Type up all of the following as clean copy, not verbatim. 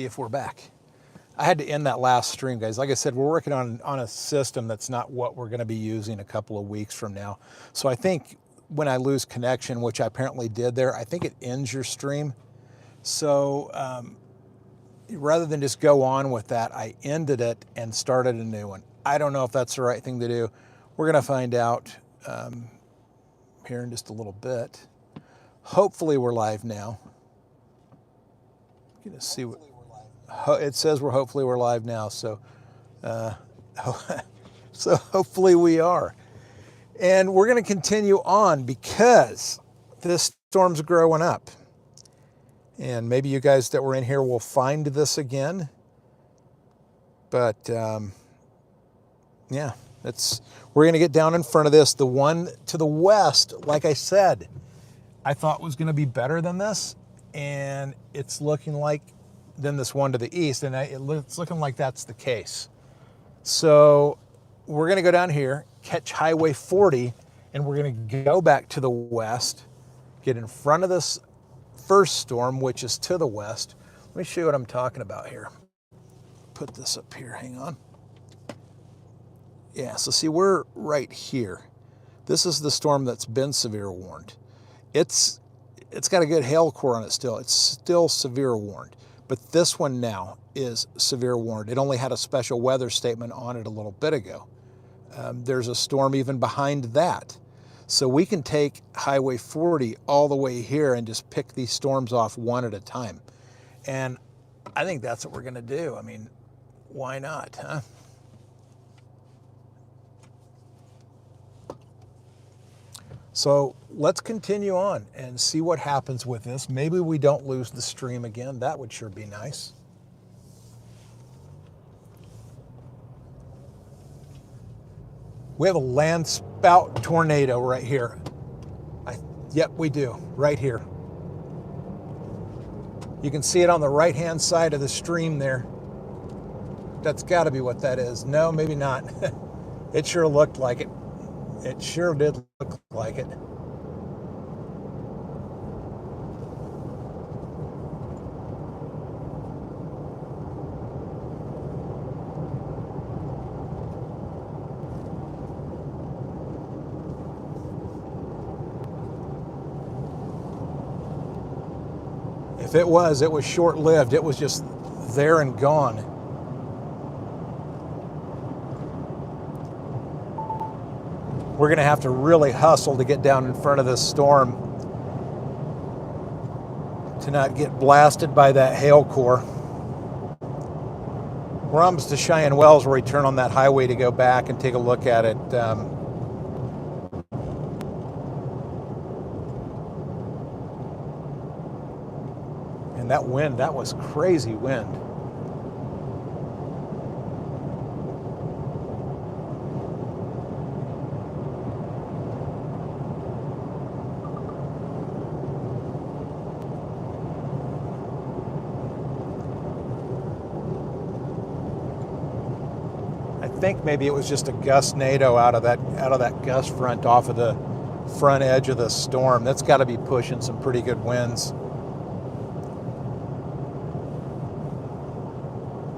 if we're back. I had to end that last stream, guys. Like I said, we're working on a system that's not what we're going to be using a couple of weeks from now. So I think when I lose connection, which I apparently did there, I think it ends your stream. So rather than just go on with that, I ended it and started a new one. I don't know if that's the right thing to do. We're going to find out here in just a little bit. Hopefully we're live now. I'm going to see what it says. Hopefully we're live now. So, so hopefully we are. And we're going to continue on because this storm's growing up. And maybe you guys that were in here will find this again. But yeah, we're going to get down in front of this. The one to the west, like I said, I thought was going to be better than this. And it's looking like then this one to the east. And it's looking like that's the case. So we're going to go down here, catch Highway 40, and we're going to go back to the west, get in front of this first storm, which is to the west. Let me show you what I'm talking about here. Put this up here, hang on. Yeah, so see, we're right here. This is the storm that's been severe warned. It's got a good hail core on it still. It's still severe warned. But this one now is severe warned. It only had a special weather statement on it a little bit ago. There's a storm even behind that. So we can take Highway 40 all the way here and just pick these storms off one at a time. And I think that's what we're going to do. I mean, why not, huh? So let's continue on and see what happens with this. Maybe we don't lose the stream again. That would sure be nice. We have a land spout tornado right here. Yep, we do, right here. You can see it on the right-hand side of the stream there. That's gotta be what that is. No, maybe not. It sure looked like it. It sure did look like it. If it was short-lived. It was just there and gone. We're going to have to really hustle to get down in front of this storm to not get blasted by that hail core. We're almost to Cheyenne Wells where we turn on that highway to go back and take a look at it. And that wind, that was crazy wind. I think maybe it was just a gust-nado out of that gust front off of the front edge of the storm. That's got to be pushing some pretty good winds.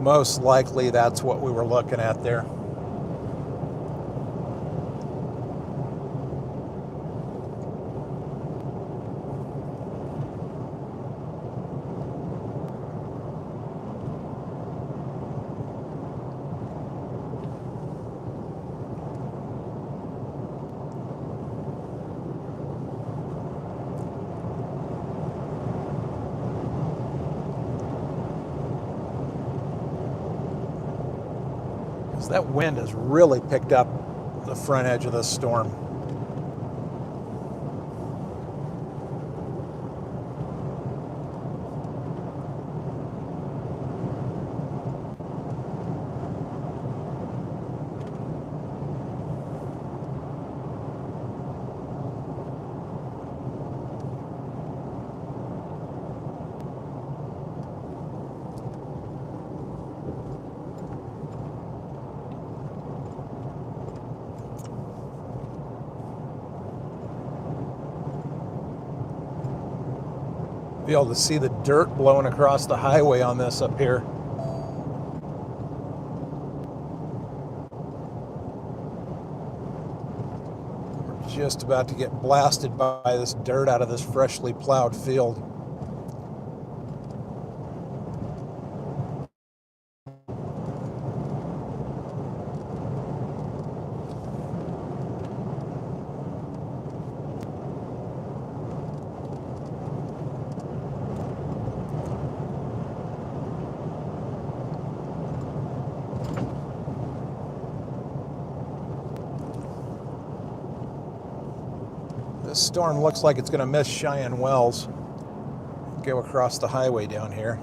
Most likely that's what we were looking at there. That wind has really picked up the front edge of this storm. Be able to see the dirt blowing across the highway on this up here. We're just about to get blasted by this dirt out of this freshly plowed field. This storm looks like it's going to miss Cheyenne Wells. Go across the highway down here.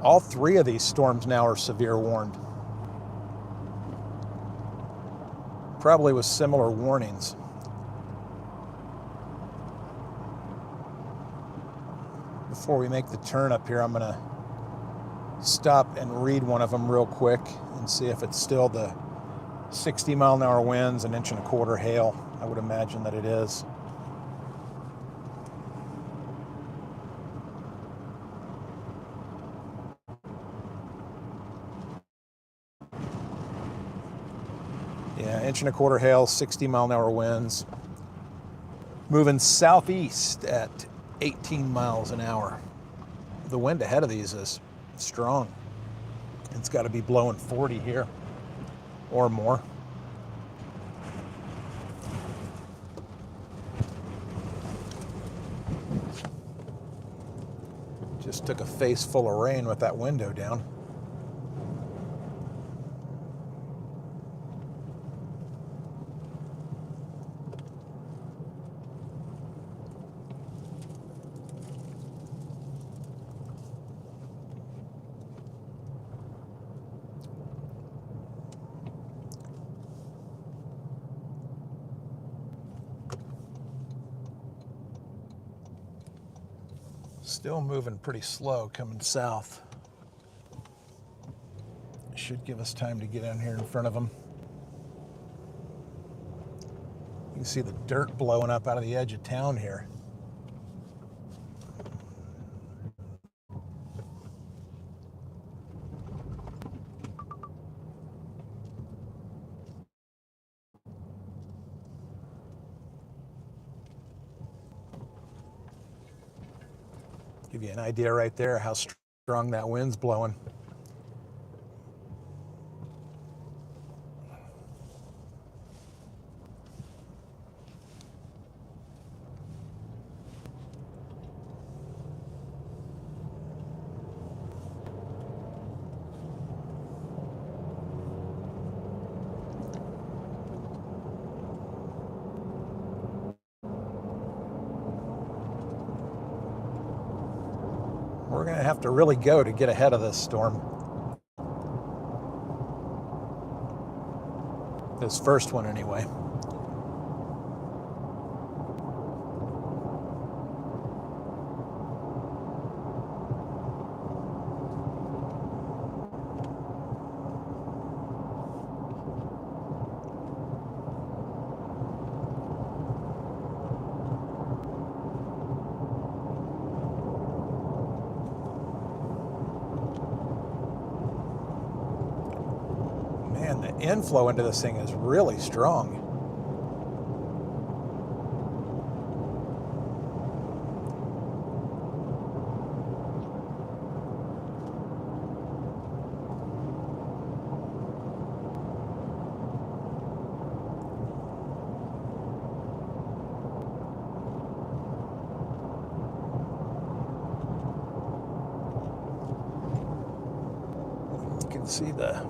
All three of these storms now are severe warned. Probably with similar warnings. Before we make the turn up here, I'm going to stop and read one of them real quick and see if it's still the 60-mile-an-hour winds, 1.25 inch hail. I would imagine that it is. Yeah, 1.25 inch hail, 60-mile-an-hour winds. Moving southeast at 18 miles an hour. The wind ahead of these is strong. It's got to be blowing 40 here or more. Just took a face full of rain with that window down. Still moving pretty slow coming south. Should give us time to get in here in front of them. You can see the dirt blowing up out of the edge of town here. Give you an idea right there how strong that wind's blowing. We're going to have to really go to get ahead of this storm. This first one, anyway. Man, the inflow into this thing is really strong. You can see the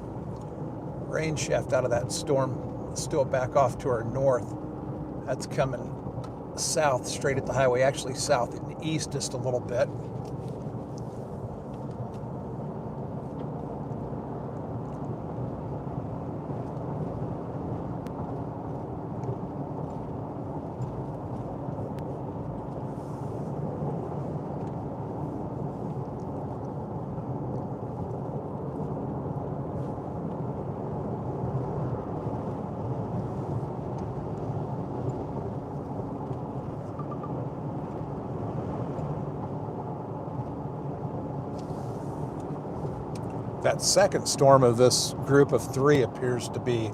rain shaft out of that storm. Still back off to our north. That's coming south straight at the highway, actually south and east just a little bit. That second storm of this group of three appears to be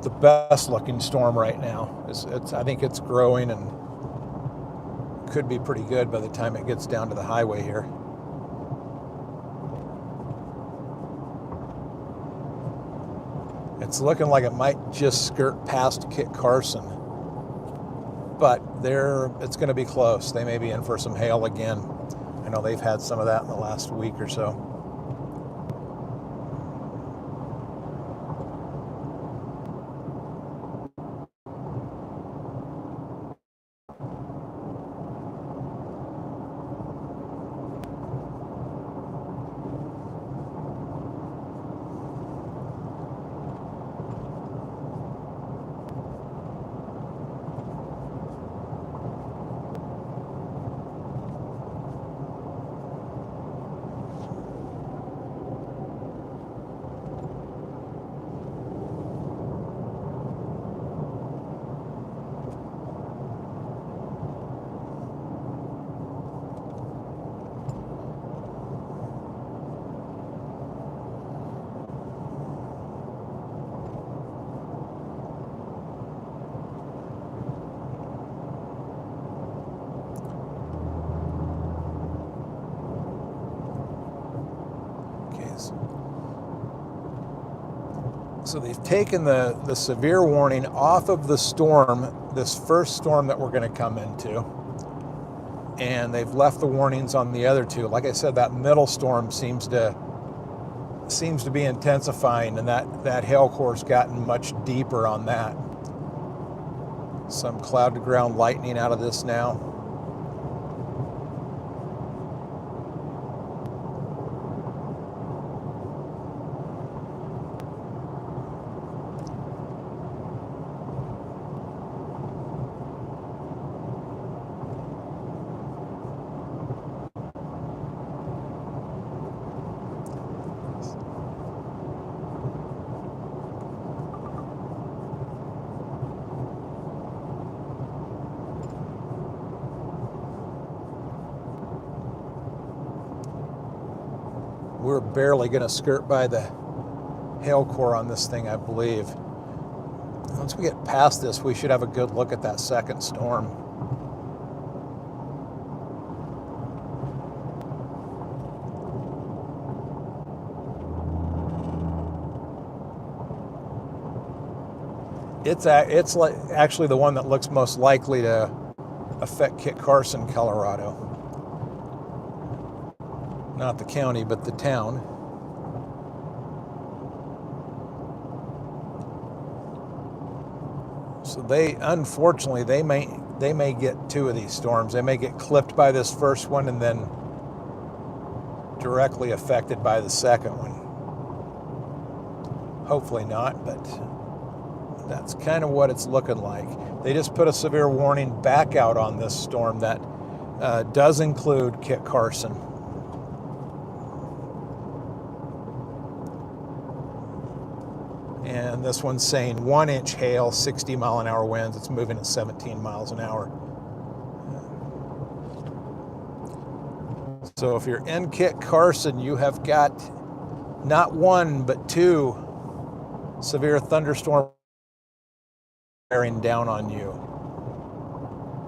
the best looking storm right now. I think it's growing and could be pretty good by the time it gets down to the highway here. It's looking like it might just skirt past Kit Carson, but it's going to be close. They may be in for some hail again. I know they've had some of that in the last week or so. So they've taken the severe warning off of the storm, this first storm that we're going to come into, and they've left the warnings on the other two. Like I said, that middle storm seems to be intensifying, and that hail core's gotten much deeper on that. Some cloud to ground lightning out of this now. We're barely going to skirt by the hail core on this thing, I believe. Once we get past this, we should have a good look at that second storm. It's actually the one that looks most likely to affect Kit Carson, Colorado. Not the county, but the town. So unfortunately, they may get two of these storms. They may get clipped by this first one and then directly affected by the second one. Hopefully not, but that's kind of what it's looking like. They just put a severe warning back out on this storm that does include Kit Carson. And this one's saying 1-inch hail, 60-mile-an-hour winds. It's moving at 17 miles an hour. So if you're in Kit Carson, you have got not one, but two severe thunderstorms bearing down on you.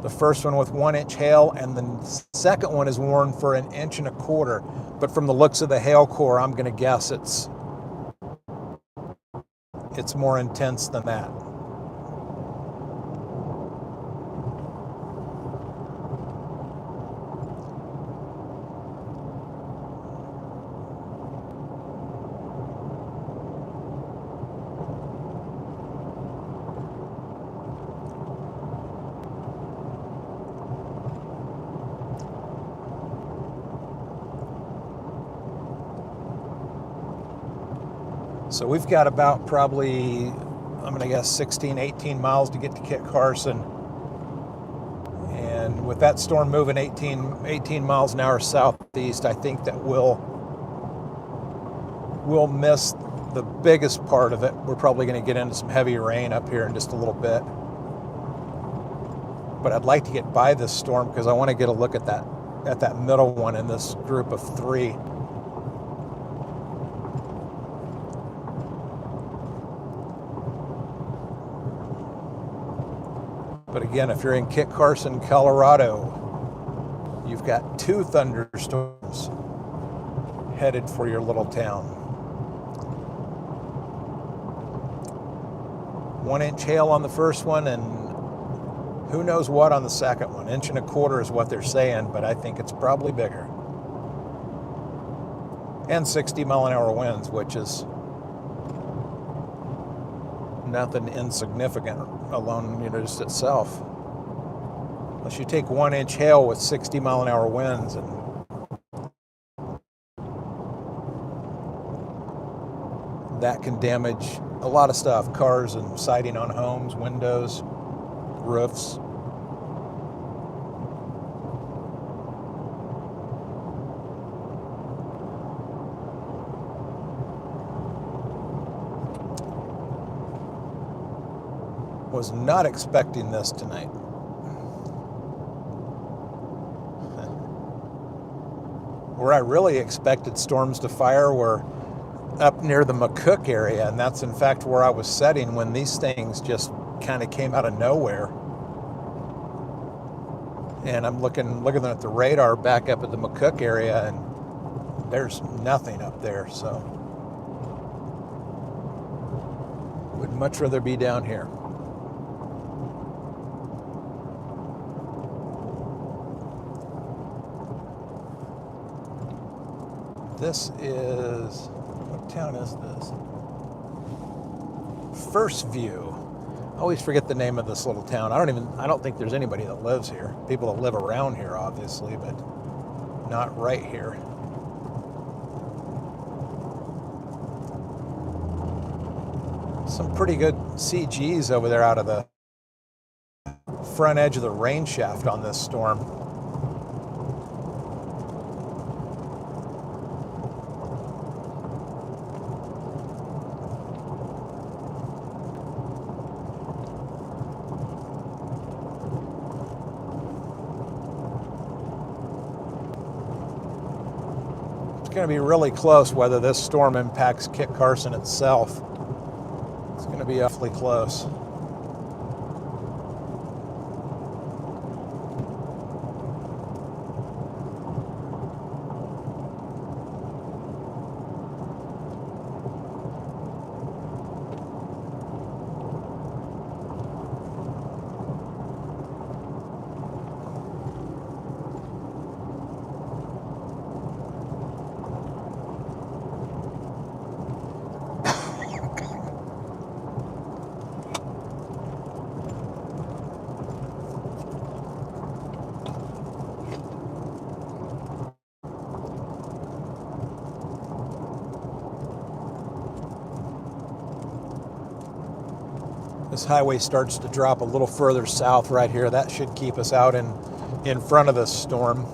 The first one with 1-inch hail, and the second one is warned for 1.25 inches. But from the looks of the hail core, I'm going to guess it's more intense than that. So we've got about probably, I'm going to guess 16, 18 miles to get to Kit Carson. And with that storm moving 18 miles an hour southeast, I think that we'll miss the biggest part of it. We're probably going to get into some heavy rain up here in just a little bit. But I'd like to get by this storm because I want to get a look at that middle one in this group of three. But again, if you're in Kit Carson, Colorado, you've got 2 thunderstorms headed for your little town. 1-inch hail on the first one, and who knows what on the second one. 1.25 inches is what they're saying, but I think it's probably bigger. And 60-mile-an-hour winds, which is nothing insignificant alone, just itself. Unless you take 1-inch hail with 60-mile-an-hour winds, and that can damage a lot of stuff, cars and siding on homes, windows, roofs. Was not expecting this tonight. Where I really expected storms to fire were up near the McCook area, and that's in fact where I was setting when these things just kind of came out of nowhere. And I'm looking at the radar back up at the McCook area, and there's nothing up there, so would much rather be down here. This is, what town is this? First View. I always forget the name of this little town. I don't think there's anybody that lives here. People that live around here, obviously, but not right here. Some pretty good CGs over there out of the front edge of the rain shaft on this storm. It's going to be really close whether this storm impacts Kit Carson itself. It's going to be awfully close. This highway starts to drop a little further south right here. That should keep us out in front of this storm.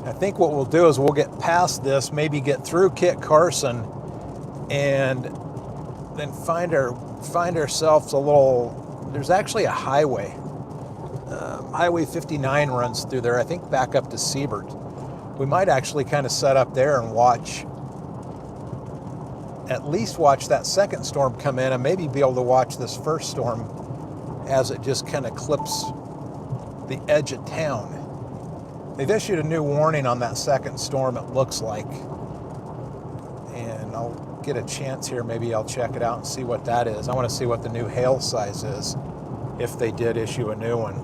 I think what we'll do is we'll get past this, maybe get through Kit Carson, and then find ourselves a little, there's actually a highway. Highway 59 runs through there, I think back up to Siebert. We might actually kind of set up there and at least watch that second storm come in, and maybe be able to watch this first storm as it just kind of clips the edge of town. They've issued a new warning on that second storm, it looks like. And I'll get a chance here, maybe I'll check it out and see what that is. I want to see what the new hail size is, if they did issue a new one.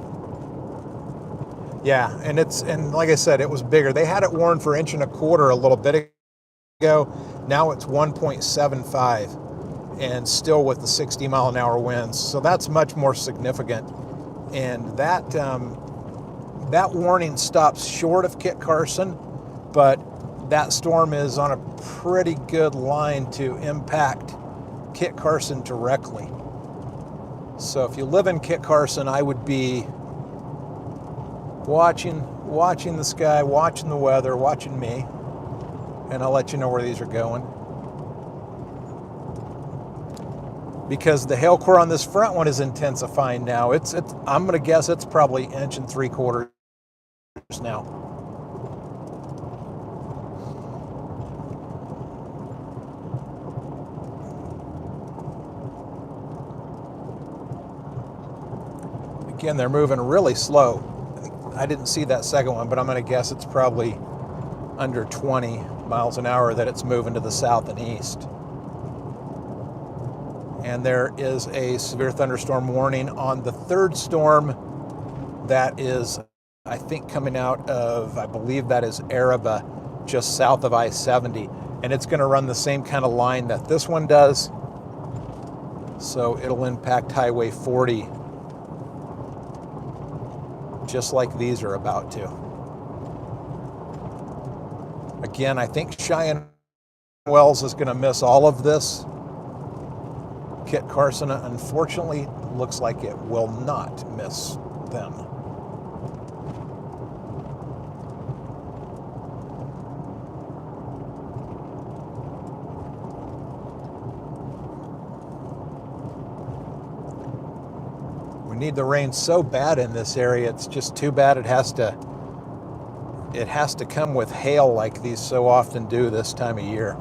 Yeah, and like I said, it was bigger. They had it warned for 1.25 inches a little bit ago. Now it's 1.75, and still with the 60-mile-an-hour winds. So that's much more significant. And that warning stops short of Kit Carson, but that storm is on a pretty good line to impact Kit Carson directly. So if you live in Kit Carson, I would be watching the sky, watching the weather, watching me, and I'll let you know where these are going. Because the hail core on this front one is intensifying now. I'm gonna guess it's probably 1.75 inches now. Again, they're moving really slow. I didn't see that second one, but I'm going to guess it's probably under 20 miles an hour that it's moving to the south and east. And there is a severe thunderstorm warning on the third storm that is, I think, coming out of, I believe that is Araba, just south of I-70. And it's going to run the same kind of line that this one does. So it'll impact Highway 40, just like these are about to. Again, I think Cheyenne Wells is going to miss all of this. Kit Carson, unfortunately, looks like it will not miss them. We need the rain so bad in this area. It's just too bad it has to come with hail like these so often do this time of year.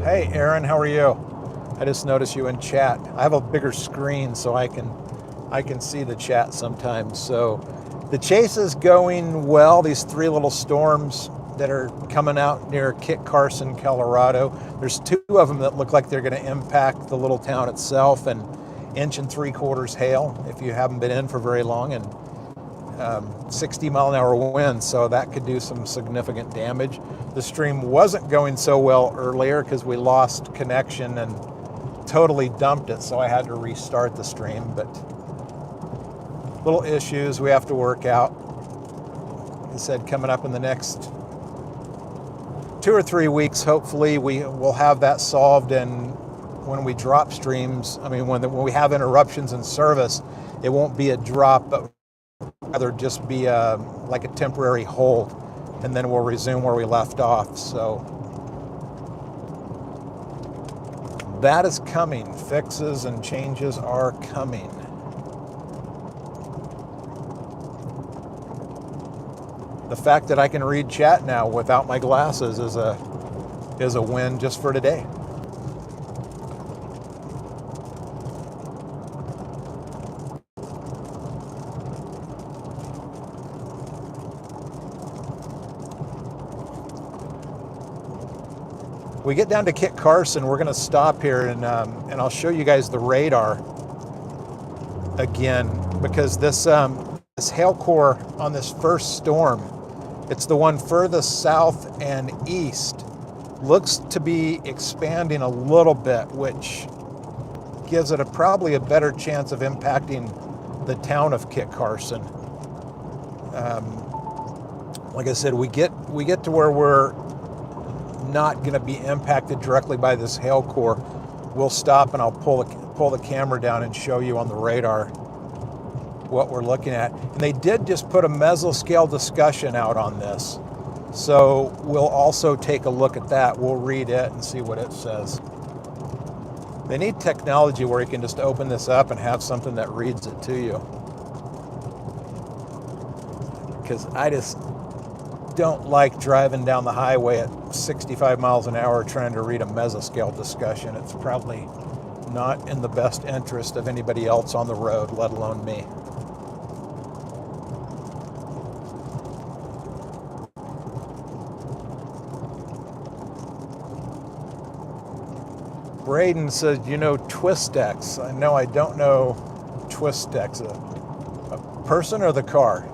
Hey Aaron, how are you? I just noticed you in chat. I have a bigger screen so I can see the chat sometimes. So the chase is going well. These three little storms that are coming out near Kit Carson, Colorado. There's two of them that look like they're going to impact the little town itself, and 1.75 inches hail if you haven't been in for very long, and 60-mile-an-hour winds, so that could do some significant damage. The stream wasn't going so well earlier because we lost connection and totally dumped it, so I had to restart the stream, but little issues we have to work out. He said coming up in the next 2 or 3 weeks, hopefully we will have that solved, and when we drop streams, I mean, when we have interruptions in service, it won't be a drop, but rather just be like a temporary hold, and then we'll resume where we left off. So that is coming. Fixes and changes are coming. The fact that I can read chat now without my glasses is a win just for today. We get down to Kit Carson, we're going to stop here and I'll show you guys the radar again, because this hail core on this first storm, it's the one furthest south and east, looks to be expanding a little bit, which gives it probably a better chance of impacting the town of Kit Carson. Like I said, we get to where we're not going to be impacted directly by this hail core. We'll stop and I'll pull the camera down and show you on the radar what we're looking at. And they did just put a mesoscale discussion out on this, so we'll also take a look at that. We'll read it and see what it says. They need technology where you can just open this up and have something that reads it to you, because I just don't like driving down the highway at 65 miles an hour trying to read a mesoscale discussion. It's probably not in the best interest of anybody else on the road, let alone me. Braden says, you know Twistex. No, I don't know Twistex. A person or the car?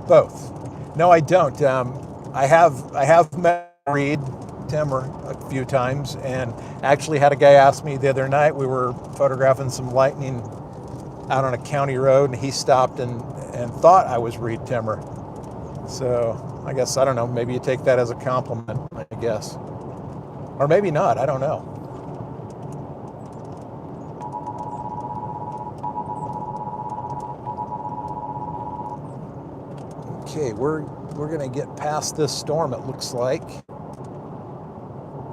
Both. No, I don't. I have met Reed Timmer a few times, and actually had a guy ask me the other night. We were photographing some lightning out on a county road, and he stopped and thought I was Reed Timmer. So I guess, I don't know, maybe you take that as a compliment, I guess. Or maybe not, I don't know. Okay, we're gonna get past this storm, it looks like.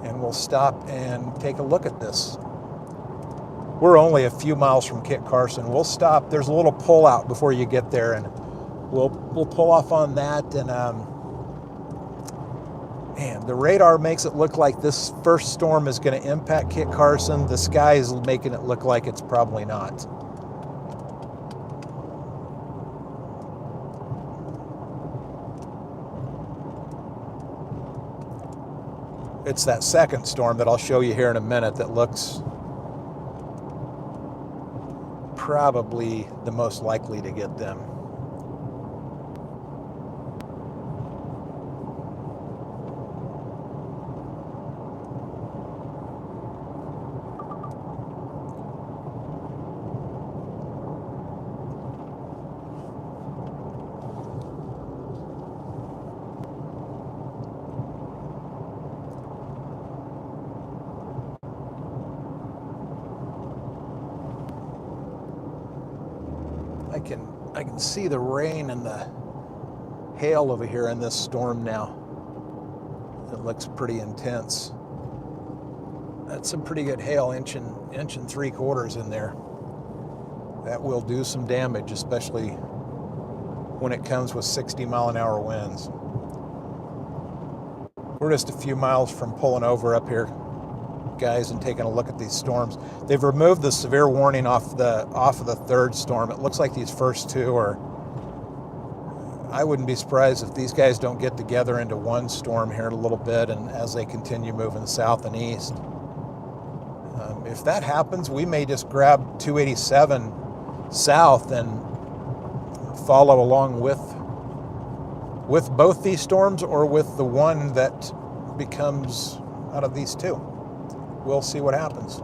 And we'll stop and take a look at this. We're only a few miles from Kit Carson. We'll stop. There's a little pull out before you get there, and we'll pull off on that. And man, the radar makes it look like this first storm is going to impact Kit Carson. The sky is making it look like it's probably not. It's that second storm that I'll show you here in a minute that looks probably the most likely to get them. I can see the rain and the hail over here in this storm now. It looks pretty intense. That's some pretty good hail, inch and 3/4 in there. That will do some damage, especially when it comes with 60-mile-an-hour winds. We're just a few miles from pulling over up here, guys, and taking a look at these storms. They've removed the severe warning off of the third storm. It looks like these first two are, I wouldn't be surprised if these guys don't get together into one storm here in a little bit, and as they continue moving south and east. If that happens, we may just grab 287 south and follow along with both these storms, or with the one that becomes out of these two. We'll see what happens.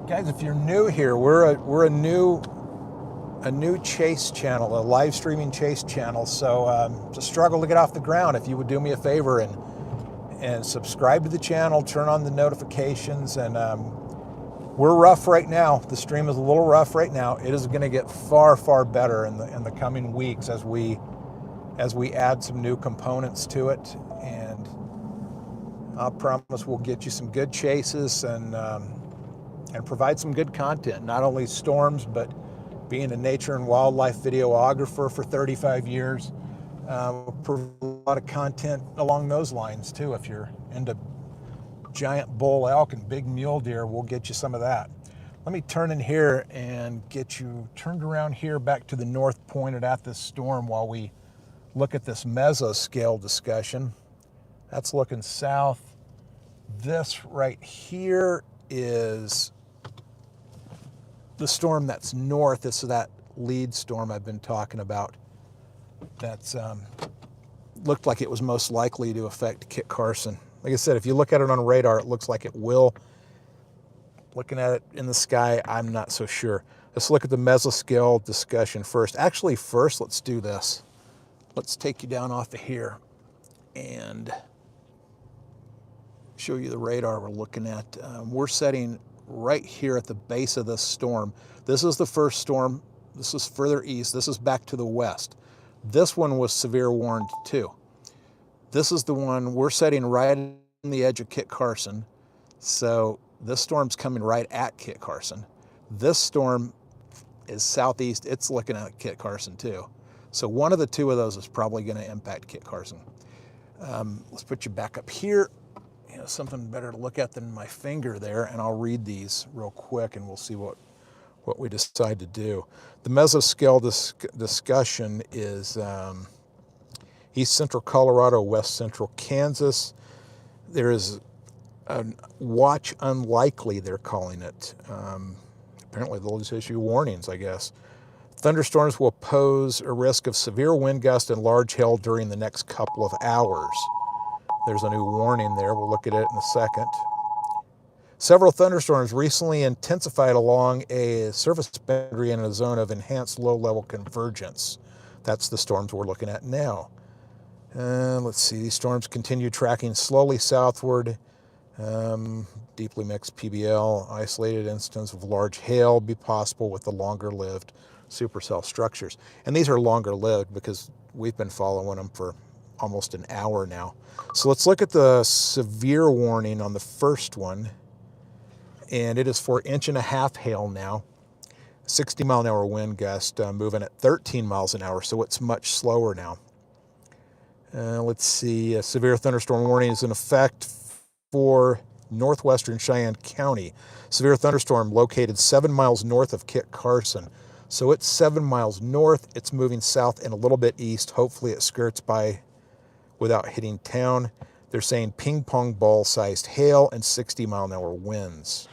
Guys, if you're new here, we're a new chase channel, a live streaming chase channel. So it's a struggle to get off the ground. If you would do me a favor and subscribe to the channel, turn on the notifications, and we're rough right now. The stream is a little rough right now. It is going to get far, far better in the coming weeks as we add some new components to it. And I promise we'll get you some good chases and provide some good content, not only storms, but being a nature and wildlife videographer for 35 years, provide a lot of content along those lines too. If you're into giant bull elk and big mule deer, we'll get you some of that. Let me turn in here and get you turned around here back to the north, pointed at this storm, while we look at this mesoscale discussion. That's looking south. This right here is the storm that's north. This is that lead storm I've been talking about. That's looked like it was most likely to affect Kit Carson. Like I said, if you look at it on radar, it looks like it will. Looking at it in the sky, I'm not so sure. Let's look at the mesoscale discussion first. Actually, first, let's do this. Let's take you down off of here and show you the radar we're looking at. We're setting right here at the base of this storm. This is the first storm. This is further east. This is back to the west. This one was severe warned too. This is the one we're setting right on the edge of Kit Carson. So this storm's coming right at Kit Carson. This storm is southeast. It's looking at Kit Carson too. So one of the two of those is probably going to impact Kit Carson. Let's put you back up here something better to look at than my finger there, and I'll read these real quick, and we'll see what we decide to do. The mesoscale discussion is East Central Colorado, West Central Kansas. There is a watch unlikely, they're calling it. Apparently they'll just issue warnings, I guess. Thunderstorms will pose a risk of severe wind gusts and large hail during the next couple of hours. There's a new warning there. We'll look at it in a second. Several thunderstorms recently intensified along a surface boundary in a zone of enhanced low-level convergence. That's the storms we're looking at now. Let's see, these storms continue tracking slowly southward. Deeply mixed PBL, isolated instance of large hail be possible with the longer-lived supercell structures. And these are longer-lived because we've been following them for almost an hour now. So let's look at the severe warning on the first one. And it is for 1.5 inch hail now. 60-mile-an-hour wind gust moving at 13 miles an hour, so it's much slower now. Let's see, a severe thunderstorm warning is in effect for northwestern Cheyenne County. Severe thunderstorm located 7 miles north of Kit Carson. So it's 7 miles north, it's moving south and a little bit east. Hopefully it skirts by without hitting town. They're saying ping pong ball sized hail and 60-mile-an-hour winds.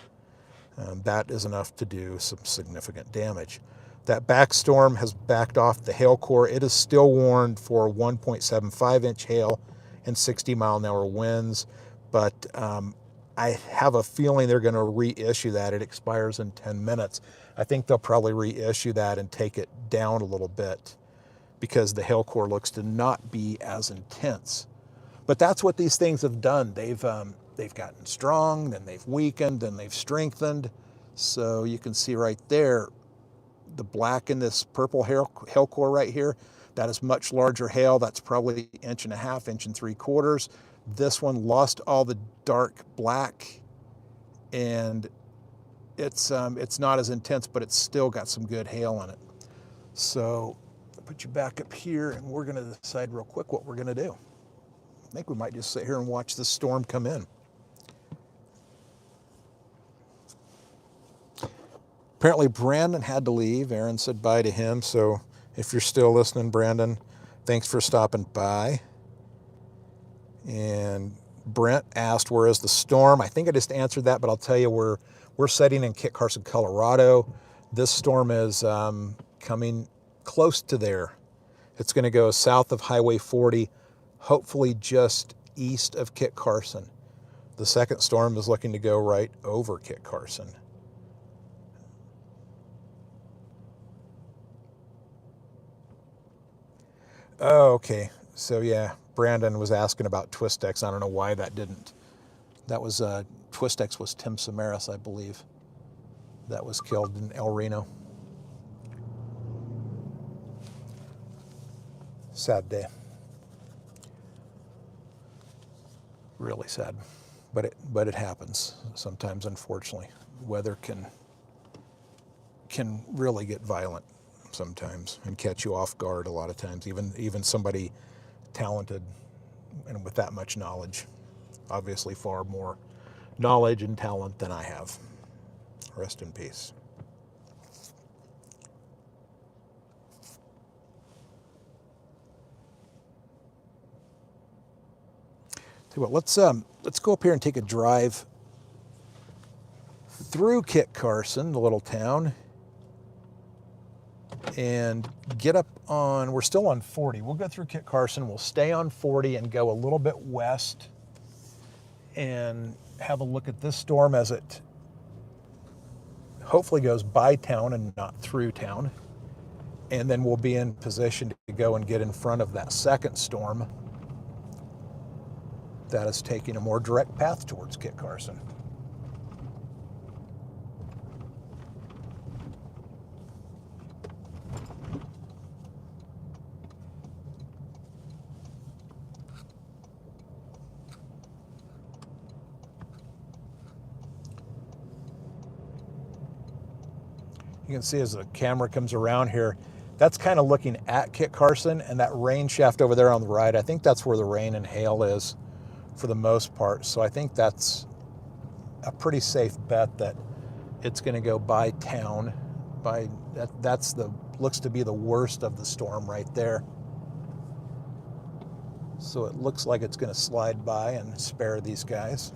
That is enough to do some significant damage. That backstorm has backed off the hail core. It is still warned for 1.75 inch hail and 60-mile-an-hour winds, but I have a feeling they're going to reissue that. It expires in 10 minutes. I think they'll probably reissue that and take it down a little bit because the hail core looks to not be as intense. But that's what these things have done. They've gotten strong, then they've weakened, then they've strengthened. So you can see right there, the black in this purple hail core right here, that is much larger hail. That's probably 1.5 inches, 1.75 inches. This one lost all the dark black, and it's not as intense, but it's still got some good hail in it. So I'll put you back up here, and we're going to decide real quick what we're going to do. I think we might just sit here and watch this storm come in. Apparently Brandon had to leave. Aaron said bye to him. So if you're still listening, Brandon, thanks for stopping by. And Brent asked, where is the storm? I think I just answered that, but I'll tell you, we're setting in Kit Carson, Colorado. This storm is coming close to there. It's going to go south of Highway 40, hopefully just east of Kit Carson. The second storm is looking to go right over Kit Carson. Oh, okay. So yeah, Brandon was asking about Twistex. I don't know why that didn't. That was, Twistex was Tim Samaras, I believe. That was killed in El Reno. Sad day. Really sad. But it happens sometimes, unfortunately. Weather can really get violent sometimes and catch you off guard a lot of times, even somebody talented and with that much knowledge. Obviously far more knowledge and talent than I have. Rest in peace. Tell you what, let's go up here and take a drive through Kit Carson, the little town, and get up on, we're still on 40. We'll go through Kit Carson, we'll stay on 40 and go a little bit west and have a look at this storm as it hopefully goes by town and not through town. And then we'll be in position to go and get in front of that second storm that is taking a more direct path towards Kit Carson. You can see as the camera comes around here, that's kind of looking at Kit Carson, and that rain shaft over there on the right, I think that's where the rain and hail is for the most part. So I think that's a pretty safe bet that it's going to go by town. That's the looks to be the worst of the storm right there. So it looks like it's going to slide by and spare these guys.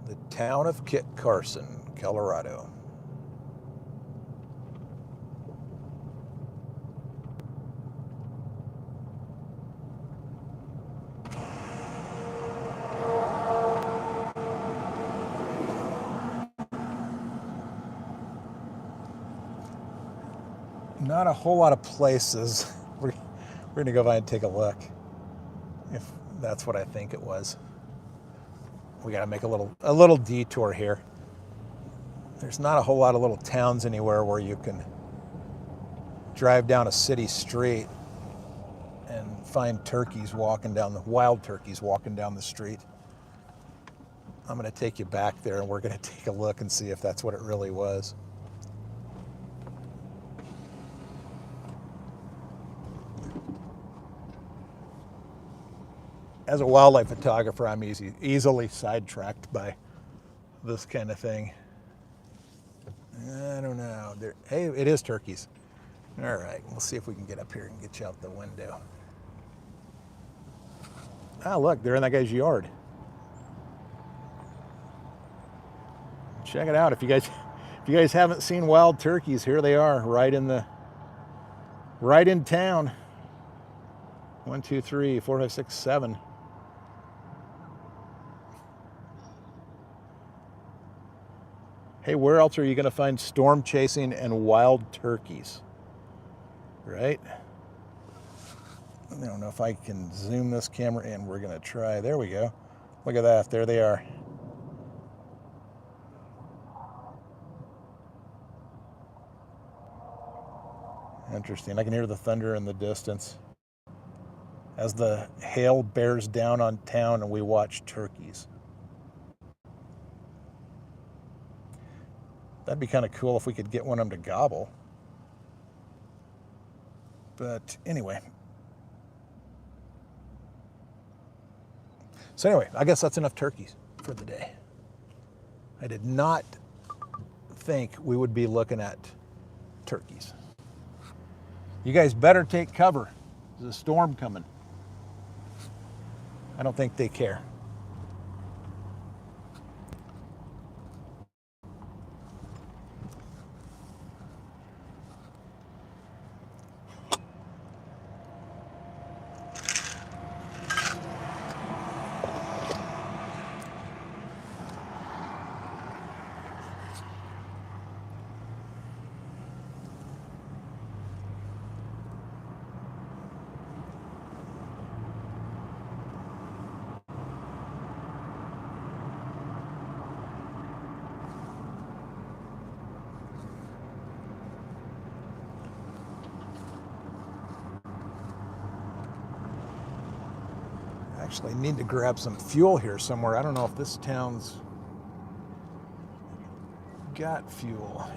The town of Kit Carson, Colorado. Not a whole lot of places. We're going to go by and take a look, if that's what I think it was. We got to make a little detour here. There's not a whole lot of little towns anywhere where you can drive down a city street and find wild turkeys walking down the street. I'm going to take you back there and we're going to take a look and see if that's what it really was. As a wildlife photographer, I'm easily sidetracked by this kind of thing. I don't know. Hey, it is turkeys. All right, we'll see if we can get up here and get you out the window. Ah, look, they're in that guy's yard. Check it out. If you guys haven't seen wild turkeys, here they are, right in town. 1, 2, 3, 4, 5, 6, 7. Hey, where else are you going to find storm chasing and wild turkeys? Right? I don't know if I can zoom this camera in. We're going to try. There we go. Look at that. There they are. Interesting. I can hear the thunder in the distance as the hail bears down on town and we watch turkeys. That'd be kind of cool if we could get one of them to gobble. But anyway. So anyway, I guess that's enough turkeys for the day. I did not think we would be looking at turkeys. You guys better take cover. There's a storm coming. I don't think they care. Actually need to grab some fuel here somewhere. I don't know if this town's got fuel.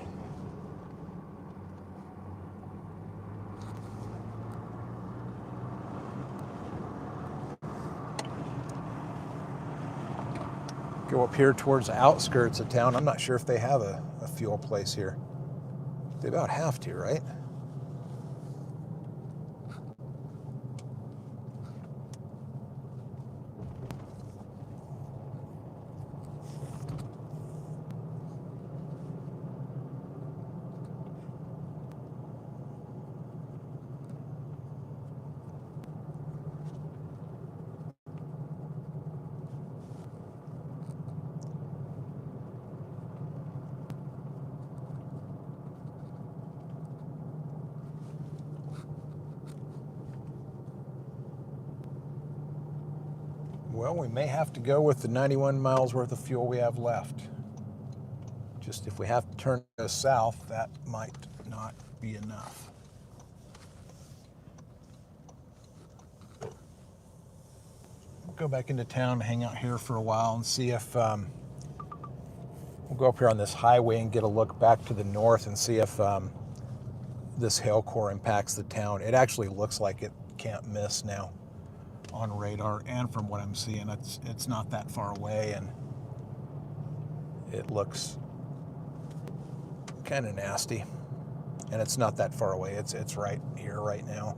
Go up here towards the outskirts of town. I'm not sure if they have a fuel place here. They about have to, right? Well, we may have to go with the 91 miles worth of fuel we have left. Just if we have to turn south, that might not be enough. go back into town, hang out here for a while, and see if we'll go up here on this highway and get a look back to the north and see if this hail core impacts the town. It actually looks like it can't miss now on radar, and from what I'm seeing, it's not that far away, and it looks kind of nasty. And it's not that far away. It's right here right now.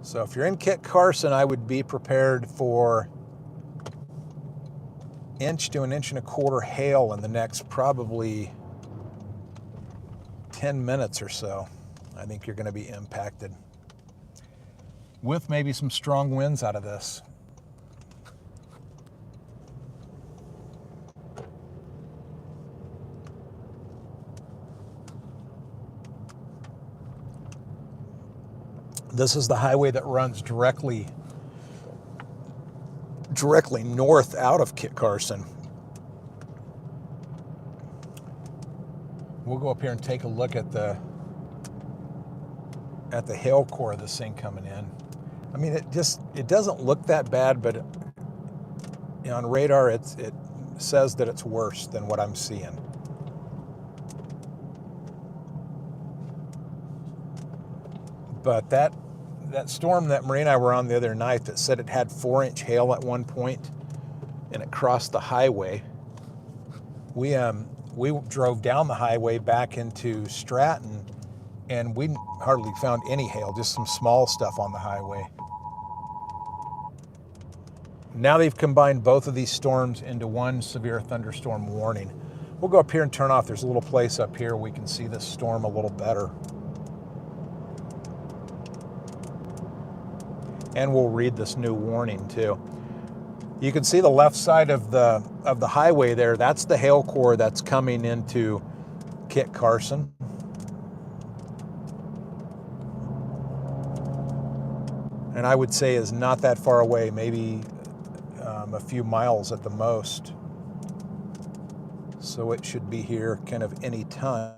So if you're in Kit Carson, I would be prepared for inch to an inch and a quarter hail in the next probably 10 minutes or so. I think you're going to be impacted with maybe some strong winds out of this. This is the highway that runs directly north out of Kit Carson. We'll go up here and take a look at the hail core of this thing coming in. I mean, it doesn't look that bad, but on radar it says that it's worse than what I'm seeing. But that storm that Marie and I were on the other night that said it had 4-inch hail at one point and it crossed the highway, we drove down the highway back into Stratton and we hardly found any hail, just some small stuff on the highway. Now they've combined both of these storms into one severe thunderstorm warning. We'll go up here and turn off. There's a little place up here we can see this storm a little better. And we'll read this new warning too. You can see the left side of the highway there. That's the hail core that's coming into Kit Carson. And I would say is not that far away, maybe a few miles at the most. So it should be here kind of any time.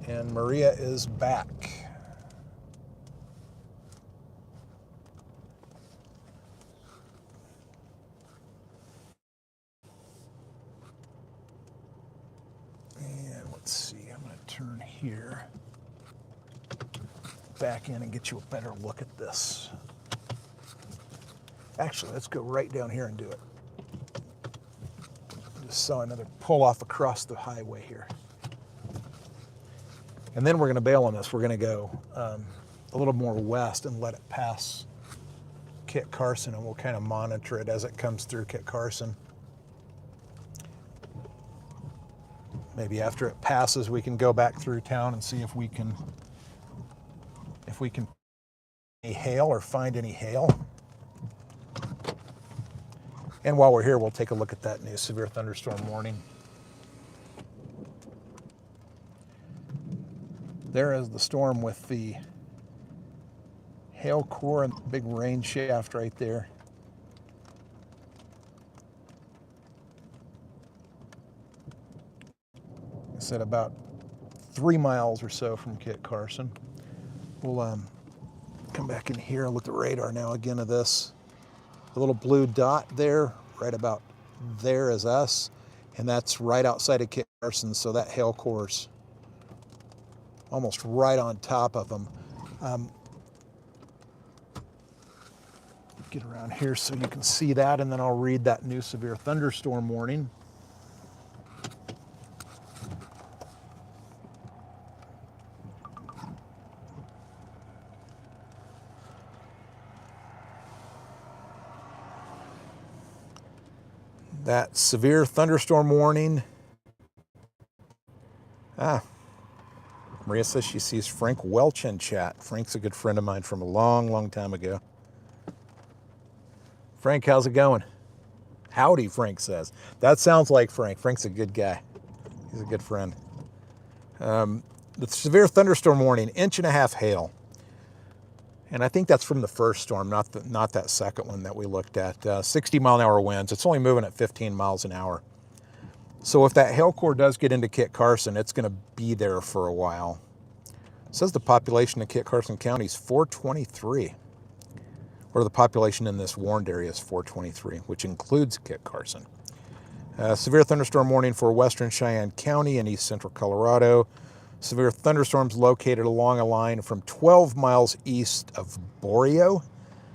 And Maria is back. And let's see, I'm going to turn here, back in and get you a better look at this. Actually, let's go right down here and do it. Just saw another pull off across the highway here. And then we're going to bail on this. We're going to go a little more west and let it pass Kit Carson, and we'll kind of monitor it as it comes through Kit Carson. Maybe after it passes, we can go back through town and see if we can any hail or find any hail. And while we're here, we'll take a look at that new severe thunderstorm warning. There is the storm with the hail core and the big rain shaft right there. It's at about 3 miles or so from Kit Carson. We'll come back in here and look at the radar now again of this. The little blue dot there, right about there is us, and that's right outside of Kit Carson, so that hail core's almost right on top of them. Get around here so you can see that, and then I'll read that new severe thunderstorm warning. That severe thunderstorm warning. Maria says she sees Frank Welch in chat. Frank's a good friend of mine from a long, long time ago. Frank, how's it going? Howdy, Frank says. That sounds like Frank. Frank's a good guy. He's a good friend. The severe thunderstorm warning, 1.5 inch hail. And I think that's from the first storm, not that second one that we looked at. 60-mile-an-hour winds. It's only moving at 15 miles an hour. So if that hail core does get into Kit Carson, it's going to be there for a while. It says the population in Kit Carson County is 423. Or the population in this warned area is 423, which includes Kit Carson. Severe thunderstorm warning for western Cheyenne County and east central Colorado. Severe thunderstorms located along a line from 12 miles east of Borio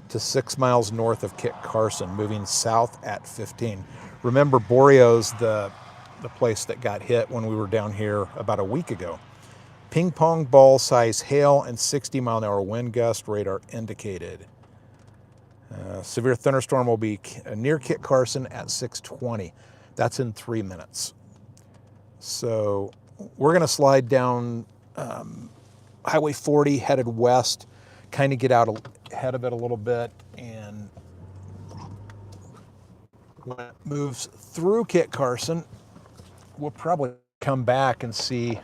to 6 miles north of Kit Carson, moving south at 15. Remember, Borio's the place that got hit when we were down here about a week ago. Ping pong ball size hail and 60 mile an hour wind gust radar indicated. Severe thunderstorm will be near Kit Carson at 6:20. That's in 3 minutes. So we're going to slide down Highway 40 headed west, kind of get out ahead of it a little bit, and when it moves through Kit Carson, we'll probably come back and see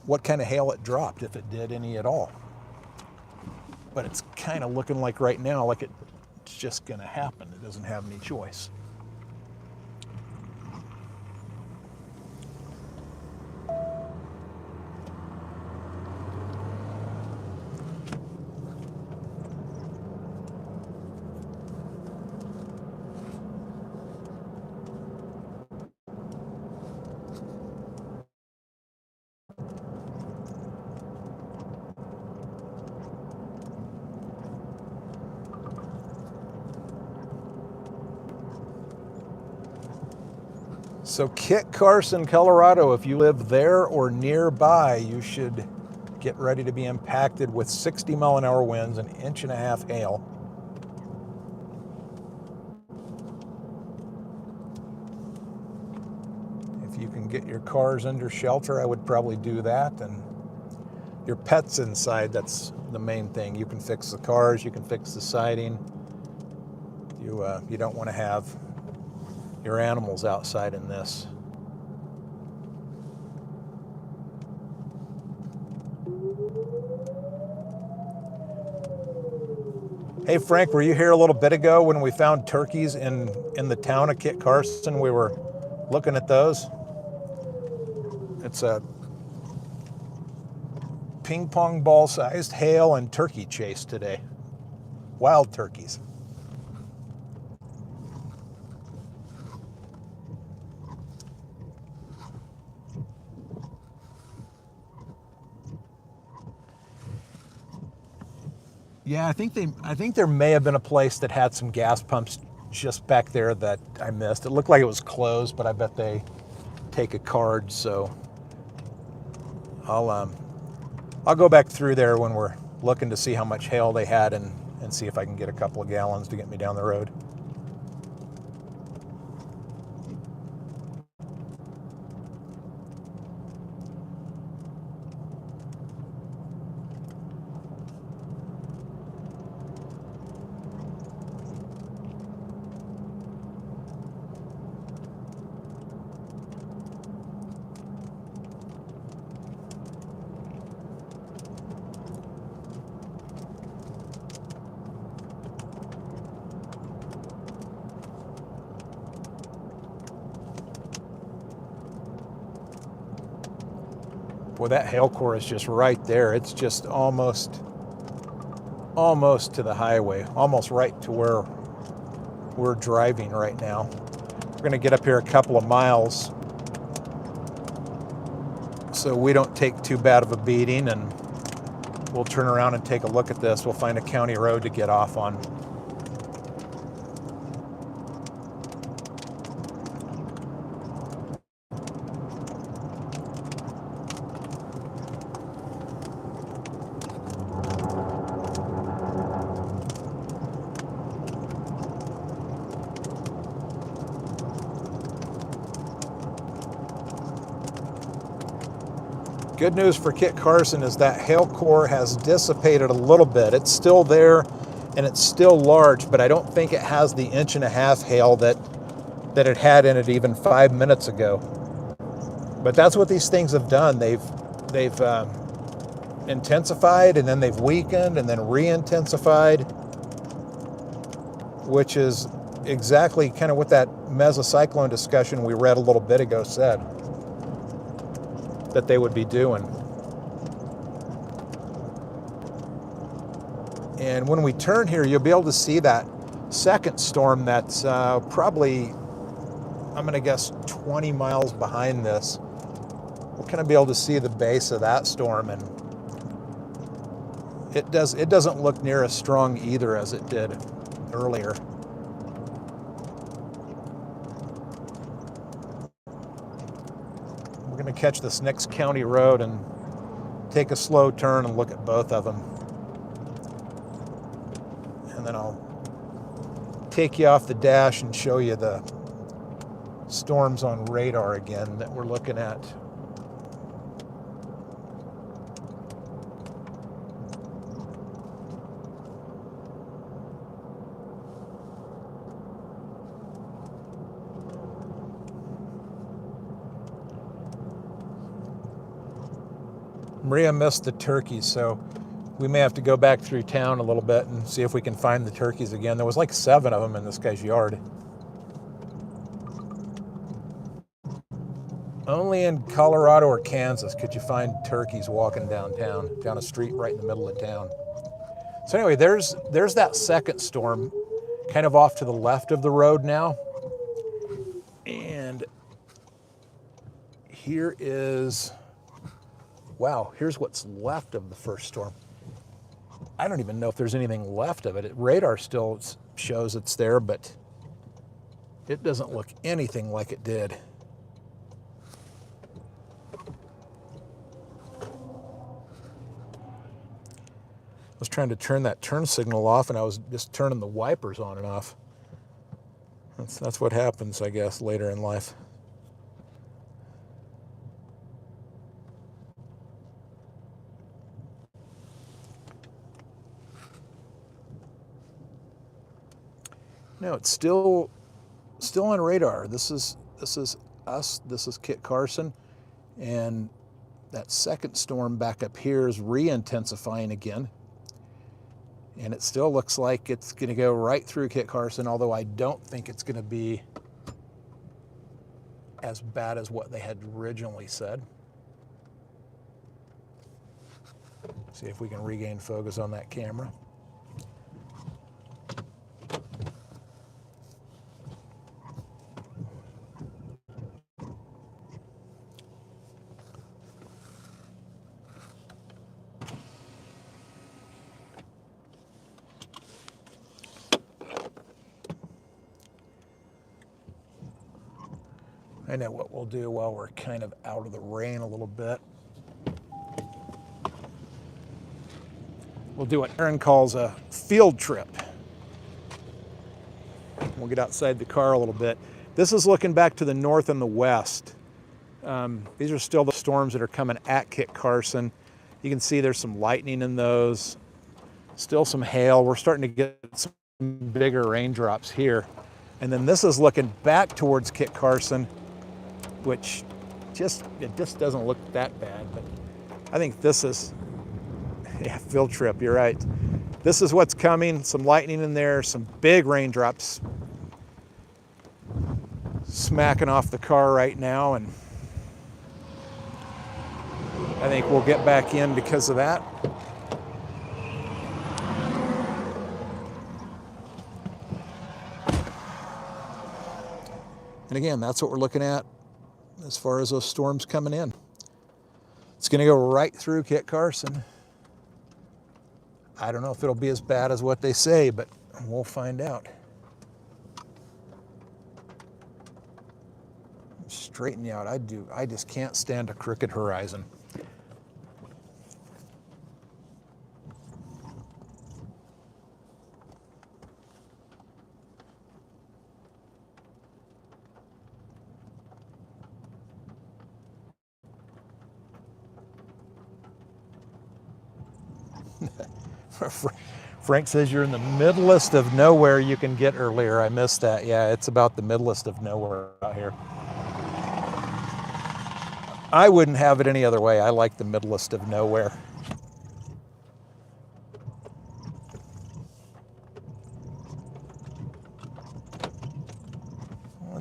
what kind of hail it dropped, if it did any at all. But it's kind of looking like right now like it's just going to happen. It doesn't have any choice. So Kit Carson, Colorado, if you live there or nearby, you should get ready to be impacted with 60 mile an hour winds and 1.5 inches hail. If you can get your cars under shelter, I would probably do that. And your pets inside, that's the main thing. You can fix the cars, you can fix the siding. You don't want to have your animals outside in this. Hey Frank, were you here a little bit ago when we found turkeys in the town of Kit Carson? We were looking at those. It's a ping pong ball sized hail and turkey chase today. Wild turkeys. Yeah, I think there may have been a place that had some gas pumps just back there that I missed. It looked like it was closed, but I bet they take a card, so I'll go back through there when we're looking to see how much hail they had and see if I can get a couple of gallons to get me down the road. Boy, that hail core is just right there. It's just almost to the highway, almost right to where we're driving right now. We're going to get up here a couple of miles so we don't take too bad of a beating, and we'll turn around and take a look at this. We'll find a county road to get off on. Good news for Kit Carson is that hail core has dissipated a little bit. It's still there and it's still large, but I don't think it has the 1.5 inches hail that it had in it even 5 minutes ago. But that's what these things have done. They've intensified, and then they've weakened, and then re-intensified, which is exactly kind of what that mesocyclone discussion we read a little bit ago said that they would be doing. And when we turn here, you'll be able to see that second storm that's probably, I'm going to guess, 20 miles behind this. We'll kind of be able to see the base of that storm, and it doesn't look near as strong either as it did earlier. We're going to catch this next county road and take a slow turn and look at both of them. And then I'll take you off the dash and show you the storms on radar again that we're looking at. Maria missed the turkeys, so we may have to go back through town a little bit and see if we can find the turkeys again. There was like 7 of them in this guy's yard. Only in Colorado or Kansas could you find turkeys walking downtown, down a street right in the middle of town. So anyway, there's that second storm kind of off to the left of the road now. And here is, wow, here's what's left of the first storm. I don't even know if there's anything left of it. Radar still shows it's there, but it doesn't look anything like it did. I was trying to turn that turn signal off, and I was just turning the wipers on and off. That's what happens, I guess, later in life. No, it's still on radar. This is us. This is Kit Carson, and that second storm back up here is re-intensifying again. And it still looks like it's going to go right through Kit Carson, although I don't think it's going to be as bad as what they had originally said. See if we can regain focus on that camera. I know what we'll do while we're kind of out of the rain a little bit. We'll do what Aaron calls a field trip. We'll get outside the car a little bit. This is looking back to the north and the west. These are still the storms that are coming at Kit Carson. You can see there's some lightning in those. Still some hail. We're starting to get some bigger raindrops here. And then this is looking back towards Kit Carson, which it just doesn't look that bad, but I think this is, yeah, field trip, you're right. This is what's coming, some lightning in there, some big raindrops smacking off the car right now, and I think we'll get back in because of that. And again, that's what we're looking at as far as those storms coming in. It's going to go right through Kit Carson. I don't know if it'll be as bad as what they say, but we'll find out. Straighten you out. I just can't stand a crooked horizon. Frank says you're in the middlest of nowhere you can get earlier. I missed that. Yeah, it's about the middlest of nowhere out here. I wouldn't have it any other way. I like the middlest of nowhere.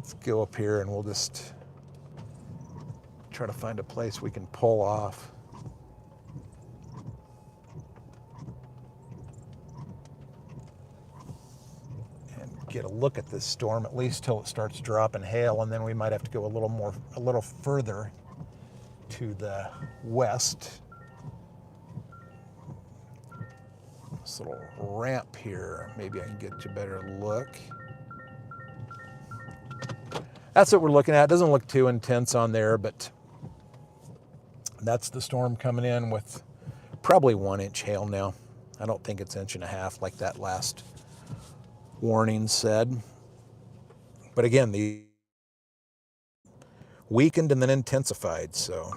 Let's go up here and we'll just try to find a place we can pull off. And get a look at this storm, at least till it starts dropping hail, and then we might have to go a little further to the west. This little ramp here, maybe I can get you a better look. That's what we're looking at. It doesn't look too intense on there, but that's the storm coming in with probably 1 inch hail now. I don't think it's 1.5 inches like that last warning said. But again, the weakened and then intensified, so.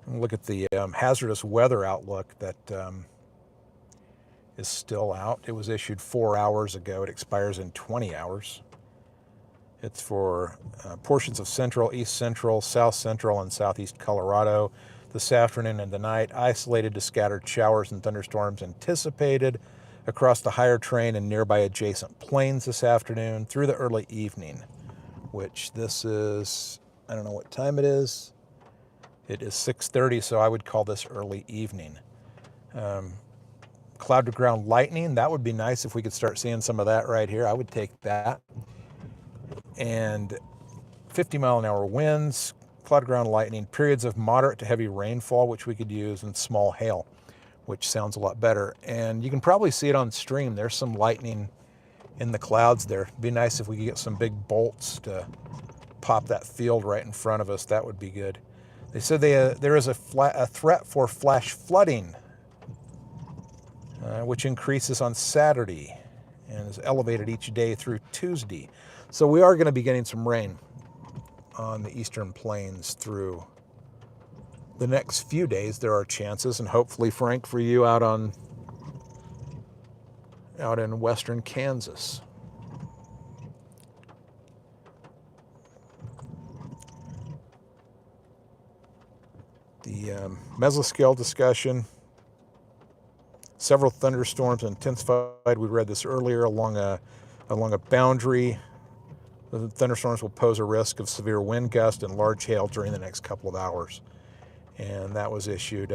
Look at the hazardous weather outlook that is still out. It was issued 4 hours ago. It expires in 20 hours. It's for portions of central, east central, south central, and southeast Colorado this afternoon and tonight. Isolated to scattered showers and thunderstorms anticipated across the higher terrain and nearby adjacent plains this afternoon through the early evening, which this is, I don't know what time it is. It is 6:30, so I would call this early evening. Cloud to ground lightning, that would be nice if we could start seeing some of that right here. I would take that. And 50-mile-an-hour winds, cloud to ground lightning, periods of moderate to heavy rainfall, which we could use, and small hail, which sounds a lot better. And you can probably see it on stream. There's some lightning in the clouds there. It'd be nice if we could get some big bolts to pop that field right in front of us. That would be good. They said there is a threat for flash flooding, which increases on Saturday and is elevated each day through Tuesday. So we are going to be getting some rain on the eastern plains through the next few days. There are chances, and hopefully, Frank, for you out in western Kansas. The mesoscale discussion, several thunderstorms intensified. We read this earlier along a boundary. The thunderstorms will pose a risk of severe wind gust and large hail during the next couple of hours. And that was issued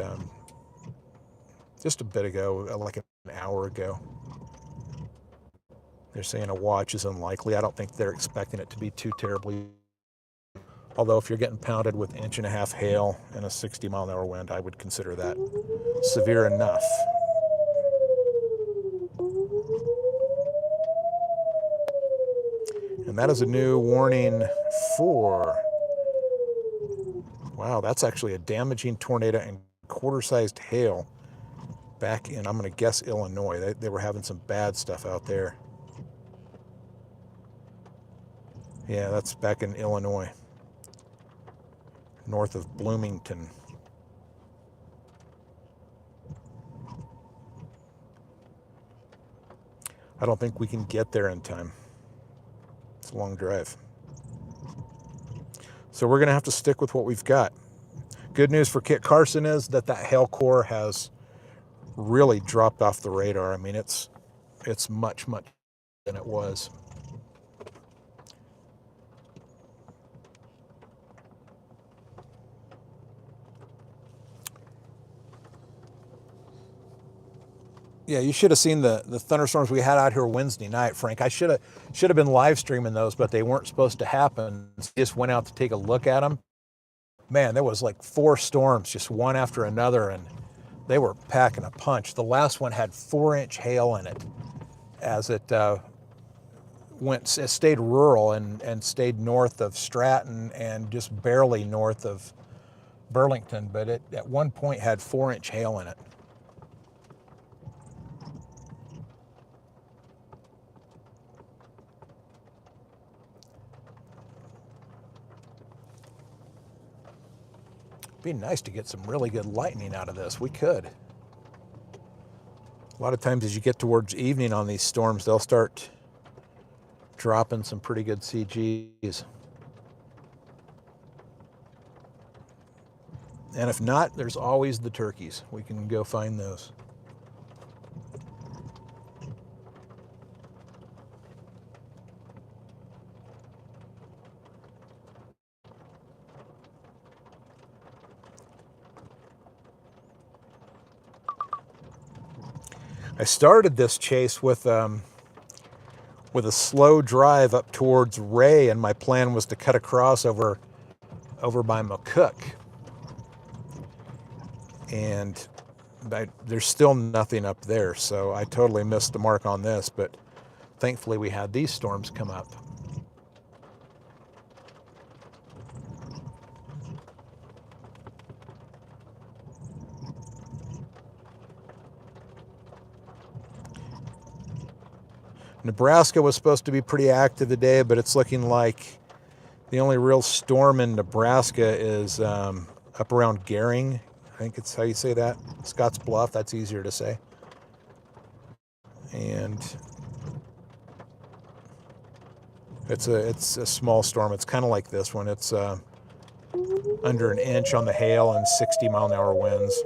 just a bit ago, like an hour ago. They're saying a watch is unlikely. I don't think they're expecting it to be too terribly. Although if you're getting pounded with 1.5 inches hail and a 60-mile-an-hour wind, I would consider that severe enough. And that is a new warning for, wow, that's actually a damaging tornado and quarter-sized hail back in, I'm going to guess, Illinois. They were having some bad stuff out there. Yeah, that's back in Illinois, north of Bloomington. I don't think we can get there in time. It's a long drive. So we're going to have to stick with what we've got. Good news for Kit Carson is that hail core has really dropped off the radar. I mean, it's much than it was. Yeah, you should have seen the thunderstorms we had out here Wednesday night, Frank. I should have been live streaming those, but they weren't supposed to happen. Just went out to take a look at them. Man, there was like 4 storms, just one after another, and they were packing a punch. The last one had 4-inch hail in it, as it stayed rural and stayed north of Stratton and just barely north of Burlington, but it at one point had 4-inch hail in it. Be nice to get some really good lightning out of this. We could. A lot of times as you get towards evening on these storms, they'll start dropping some pretty good CGs. And if not, there's always the turkeys. We can go find those. I started this chase with a slow drive up towards Ray, and my plan was to cut across over by McCook. And there's still nothing up there, so I totally missed the mark on this, but thankfully we had these storms come up. Nebraska was supposed to be pretty active today, but it's looking like the only real storm in Nebraska is up around Gering. I think it's how you say that. Scotts Bluff, that's easier to say. And it's a small storm. It's kind of like this one. It's under an inch on the hail and 60-mile-an-hour winds.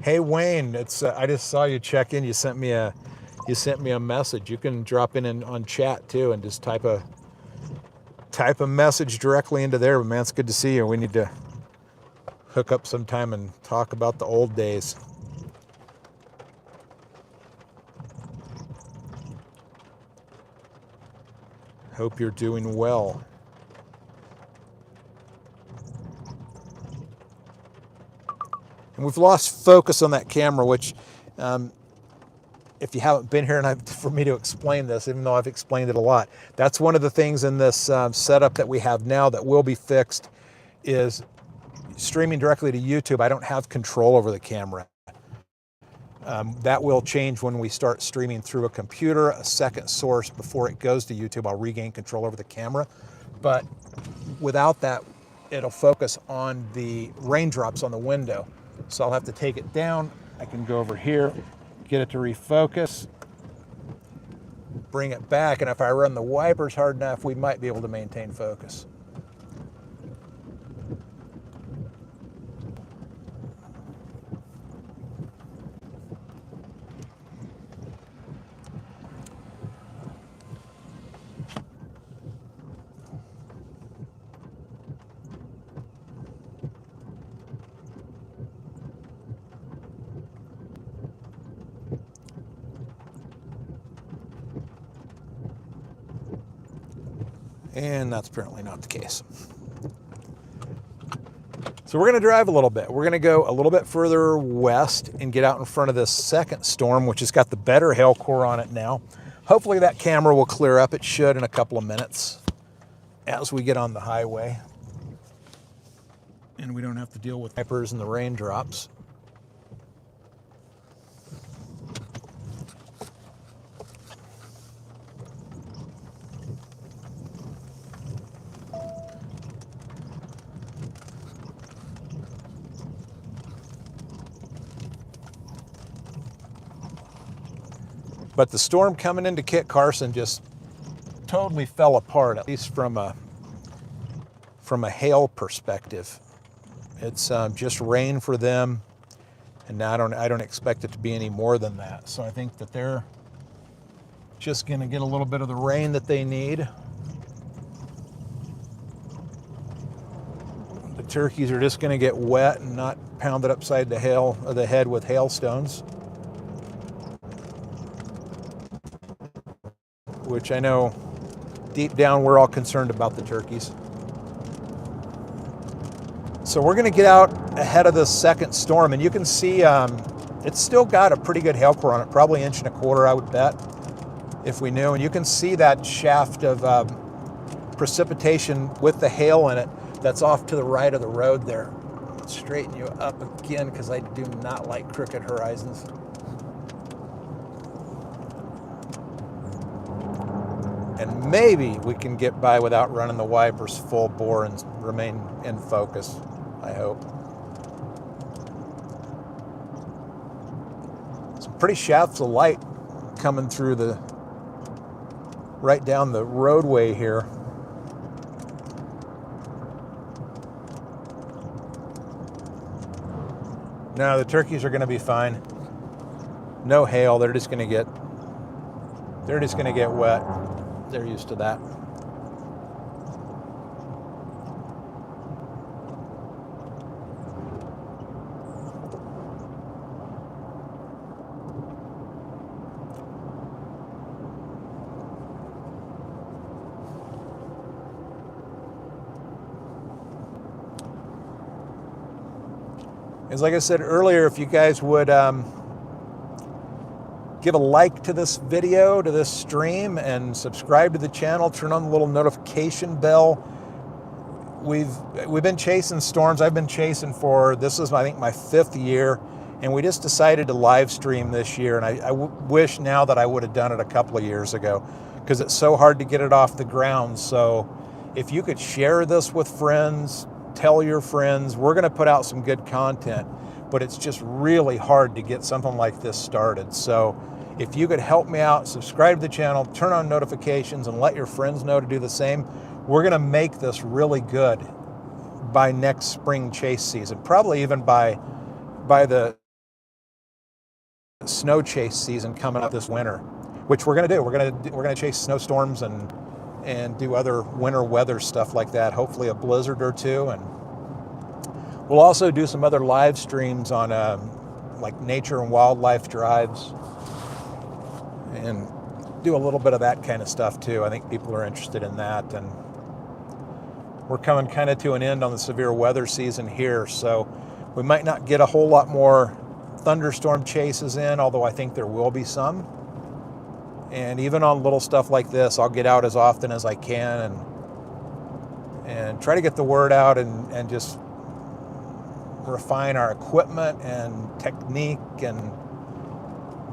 Hey Wayne, it's I just saw you check in. You sent me a message. You can drop in on chat too and just type a message directly into there. But man, it's good to see you. We need to hook up sometime and talk about the old days. Hope you're doing well. And we've lost focus on that camera, which if you haven't been here and for me to explain this, even though I've explained it a lot, that's one of the things in this setup that we have now that will be fixed is streaming directly to YouTube. I don't have control over the camera. That will change when we start streaming through a computer, a second source before it goes to YouTube. I'll regain control over the camera. But without that, it'll focus on the raindrops on the window. So I'll have to take it down. I can go over here, get it to refocus, bring it back, and if I run the wipers hard enough, we might be able to maintain focus. And that's apparently not the case. So we're going to drive a little bit. We're going to go a little bit further west and get out in front of this second storm, which has got the better hail core on it now. Hopefully that camera will clear up. It should in a couple of minutes as we get on the highway. And we don't have to deal with wipers and the raindrops. But the storm coming into Kit Carson just totally fell apart, at least from a hail perspective. It's just rain for them, and now I don't expect it to be any more than that. So I think that they're just going to get a little bit of the rain that they need. The turkeys are just going to get wet and not pounded upside the head with hailstones, which I know deep down we're all concerned about the turkeys. So we're going to get out ahead of this second storm, and you can see it's still got a pretty good hail core on it, probably 1.25 inches, I would bet, if we knew. And you can see that shaft of precipitation with the hail in it that's off to the right of the road there. Let's straighten you up again because I do not like crooked horizons. And maybe we can get by without running the wipers full bore and remain in focus, I hope. pretty shafts of light coming through right down the roadway here. No, the turkeys are going to be fine. No hail. They're just going to get wet. They're used to that. As like I said earlier, if you guys would give a like to this video, to this stream, and subscribe to the channel, turn on the little notification bell. We've been chasing storms. I've been chasing this is, I think, my 5th year, and we just decided to live stream this year, and I wish now that I would have done it a couple of years ago, because it's so hard to get it off the ground. So if you could share this with friends, tell your friends. We're going to put out some good content, but it's just really hard to get something like this started. So if you could help me out, subscribe to the channel, turn on notifications, and let your friends know to do the same, we're going to make this really good by next spring chase season, probably even by the snow chase season coming up this winter, which we're going to do. We're going to chase snowstorms and do other winter weather stuff like that, hopefully a blizzard or two. And we'll also do some other live streams on like nature and wildlife drives, and do a little bit of that kind of stuff too. I think people are interested in that. And we're coming kind of to an end on the severe weather season here, so we might not get a whole lot more thunderstorm chases in, although I think there will be some. And even on little stuff like this, I'll get out as often as I can and try to get the word out and just refine our equipment and technique and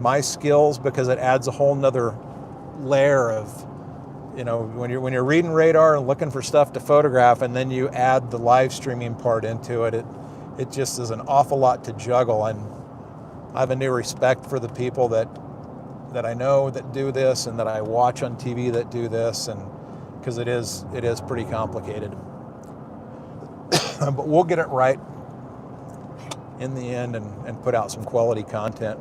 my skills, because it adds a whole nother layer of, you know, when you're reading radar and looking for stuff to photograph, and then you add the live streaming part into it, it just is an awful lot to juggle. And I have a new respect for the people that I know that do this, and that I watch on TV that do this, and because it is pretty complicated. But we'll get it right in the end and put out some quality content.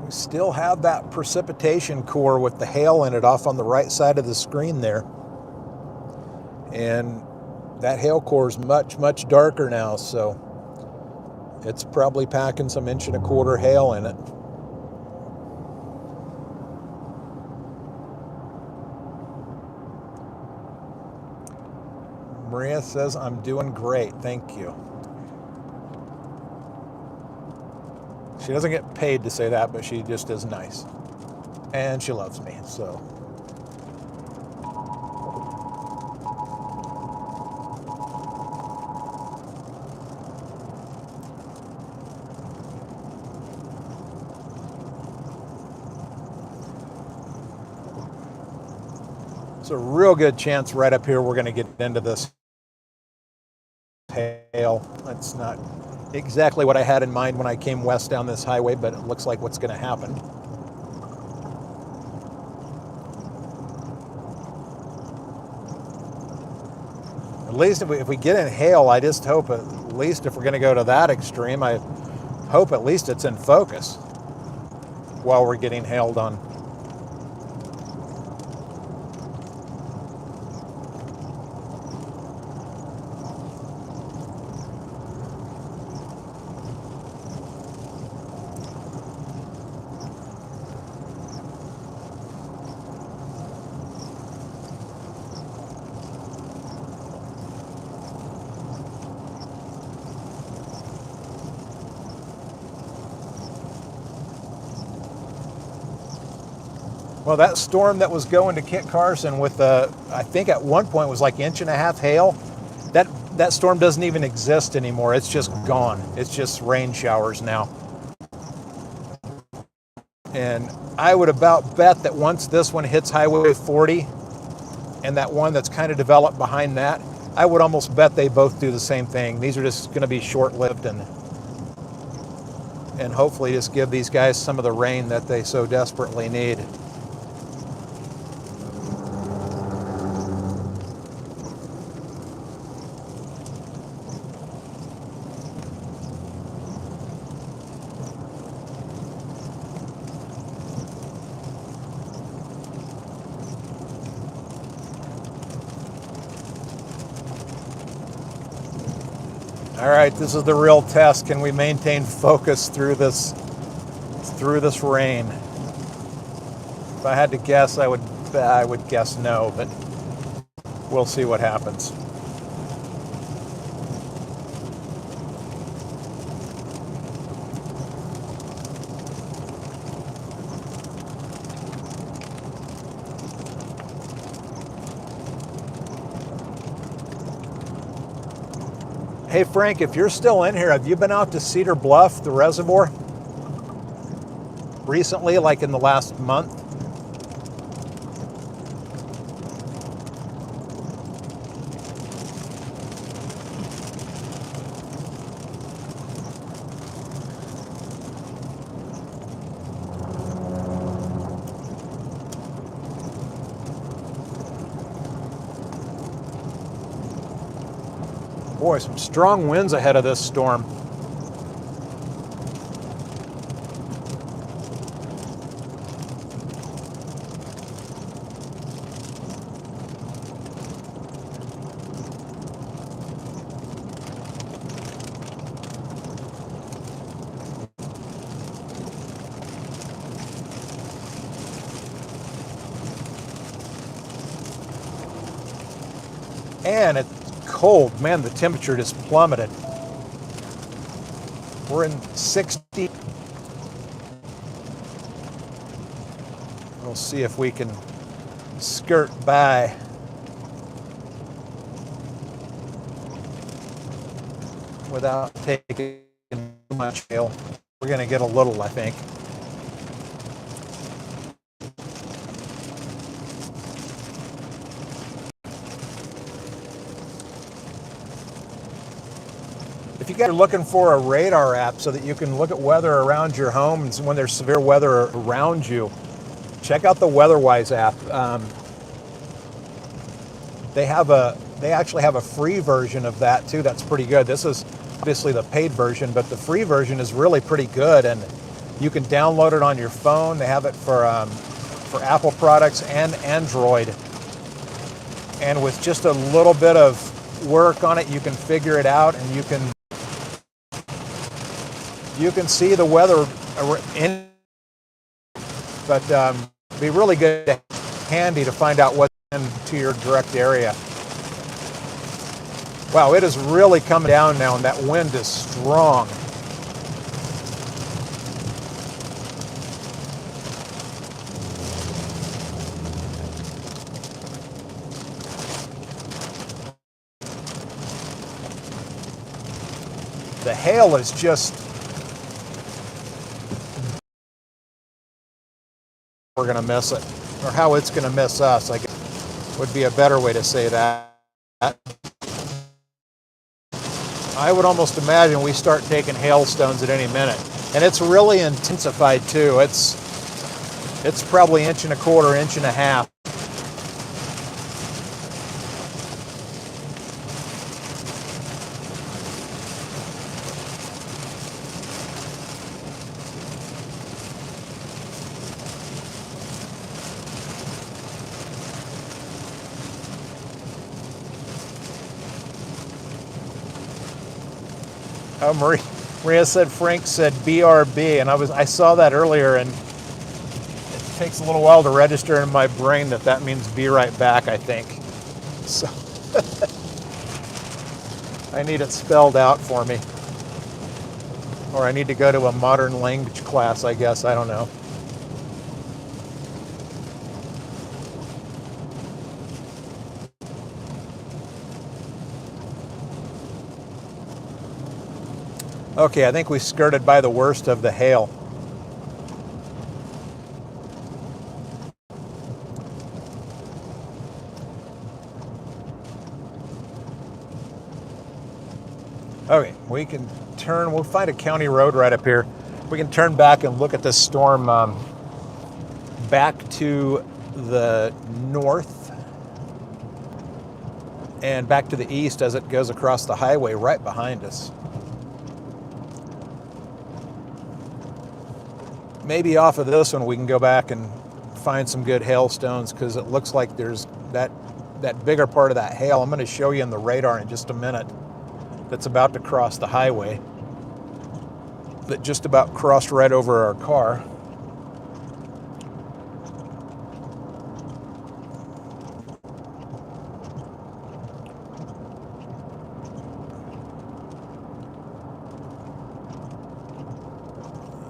Still have that precipitation core with the hail in it off on the right side of the screen there. And that hail core is much, much darker now, so it's probably packing some 1.25 inch hail in it. Maria says, I'm doing great, thank you. She doesn't get paid to say that, but she just is nice. And she loves me, so. It's a real good chance right up here we're going to get into this hail. That's not exactly what I had in mind when I came west down this highway, but it looks like what's going to happen. At least if we get in hail, I just hope, at least if we're going to go to that extreme, I hope at least it's in focus while we're getting hailed on. Well, that storm that was going to Kit Carson with, I think at one point was like 1.5 inch hail, that storm doesn't even exist anymore. It's just gone. It's just rain showers now. And I would about bet that once this one hits Highway 40 and that one that's kind of developed behind that, I would almost bet they both do the same thing. These are just going to be short-lived and hopefully just give these guys some of the rain that they so desperately need. All right, this is the real test. Can we maintain focus through this rain? If I had to guess, I would guess no, but we'll see what happens. Hey Frank, if you're still in here, have you been out to Cedar Bluff, the reservoir? Recently, like in the last month? Boy, some strong winds ahead of this storm. And it's cold. Man, the temperature just plummeted. We're in 60. We'll see if we can skirt by. Without taking too much hail. We're going to get a little, I think. If you guys are looking for a radar app so that you can look at weather around your home and when there's severe weather around you, check out the WeatherWise app. They actually have a free version of that too. That's pretty good. This is obviously the paid version, but the free version is really pretty good, and you can download it on your phone. They have it for Apple products and Android. And with just a little bit of work on it, you can figure it out, and you can see the weather in, but it'd be really good, handy to find out what's into your direct area. Wow, it is really coming down now, and that wind is strong. The hail is just, we're going to miss it, or how it's going to miss us, I guess would be a better way to say that. I would almost imagine we start taking hailstones at any minute, and it's really intensified too. It's probably 1.25 inches, 1.5 inches. Oh, Maria said Frank said BRB, and I saw that earlier, and it takes a little while to register in my brain that means be right back, I think. So I need it spelled out for me. Or I need to go to a modern language class, I guess. I don't know. Okay, I think we skirted by the worst of the hail. Okay, we can turn, we'll find a county road right up here. We can turn back and look at this storm back to the north and back to the east as it goes across the highway right behind us. Maybe off of this one we can go back and find some good hailstones, because it looks like there's that bigger part of that hail. I'm going to show you in the radar in just a minute that's about to cross the highway, that just about crossed right over our car.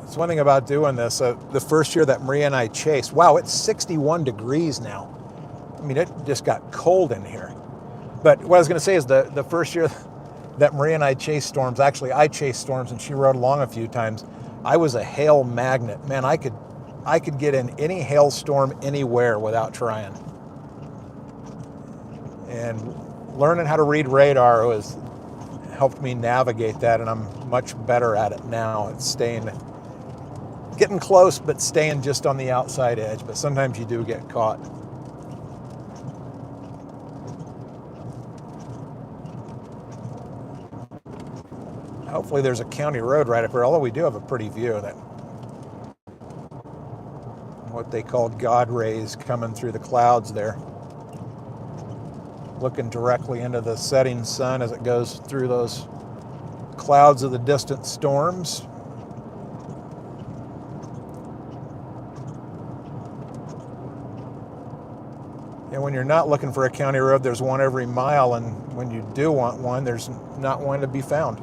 It's one thing about doing this. The first year that Maria and I chased, wow, it's 61 degrees now. I mean, it just got cold in here. But what I was going to say is the first year that Maria and I chased storms, actually I chased storms and she rode along a few times, I was a hail magnet. Man, I could get in any hailstorm anywhere without trying. And learning how to read radar helped me navigate that, and I'm much better at it now. It's getting close, but staying just on the outside edge. But sometimes you do get caught. Hopefully there's a county road right up here, although we do have a pretty view of that. What they call God rays coming through the clouds there. Looking directly into the setting sun as it goes through those clouds of the distant storms. And when you're not looking for a county road, there's one every mile, and when you do want one, there's not one to be found.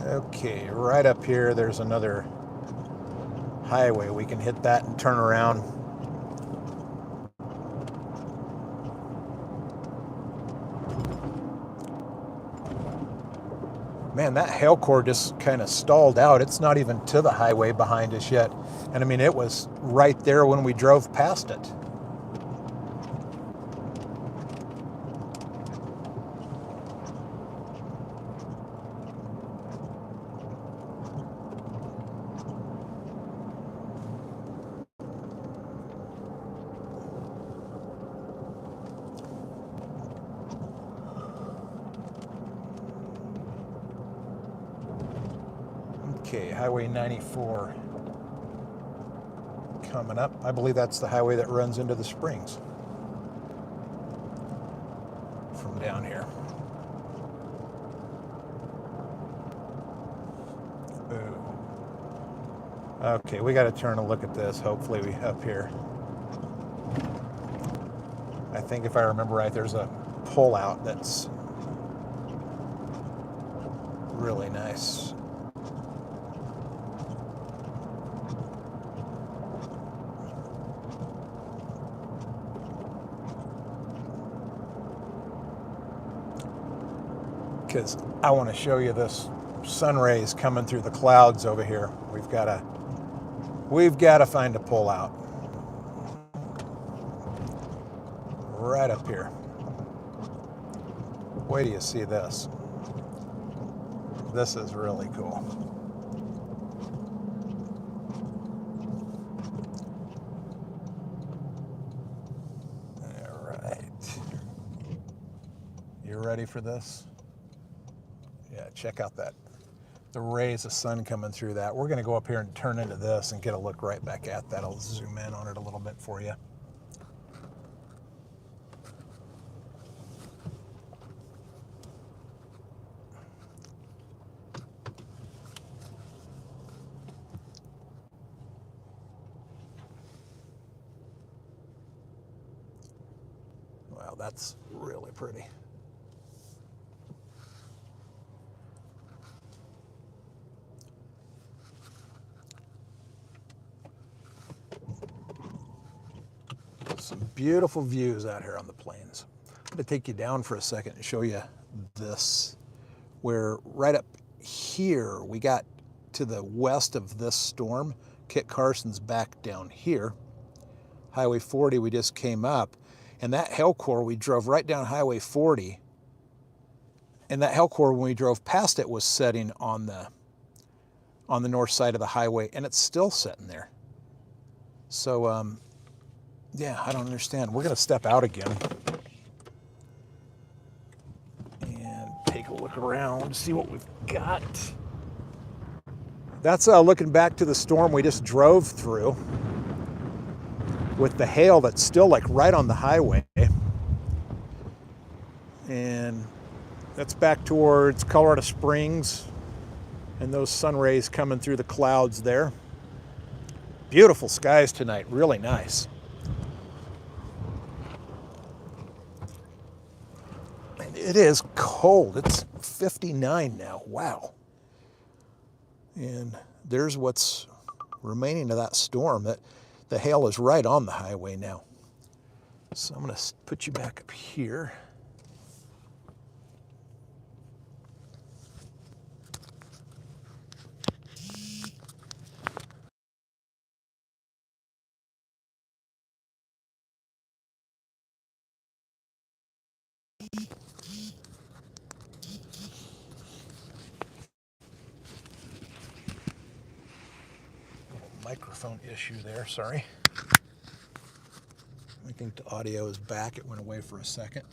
Okay, right up here, there's another highway. We can hit that and turn around. Man, that hail core just kind of stalled out. It's not even to the highway behind us yet. And I mean, it was right there when we drove past it. Okay, Highway 94 coming up. I believe that's the highway that runs into the springs from down here. Ooh. Okay, we got to turn and look at this. Hopefully we up here. I think if I remember right, there's a pull-out that's really nice. Because I want to show you this sun rays coming through the clouds over here. We've got to find a pull-out right up here. Wait till you see this. This is really cool. All right. You ready for this? Yeah, check out the rays of sun coming through that. We're going to go up here and turn into this and get a look right back at that. I'll zoom in on it a little bit for you. that's really pretty. Some beautiful views out here on the plains. I'm going to take you down for a second and show you this, where right up here we got to the west of this storm. Kit Carson's back down here. Highway 40 we just came up, and that hail core we drove right down Highway 40, and that hail core when we drove past it was setting on the north side of the highway, and it's still sitting there. So yeah, I don't understand. We're going to step out again and take a look around, see what we've got. That's looking back to the storm we just drove through with the hail that's still like right on the highway. And that's back towards Colorado Springs and those sun rays coming through the clouds there. Beautiful skies tonight, really nice. It is cold. It's 59 now. Wow. And there's what's remaining of that storm. That the hail is right on the highway now. So I'm going to put you back up here. Microphone issue there, sorry. I think the audio is back. It went away for a second.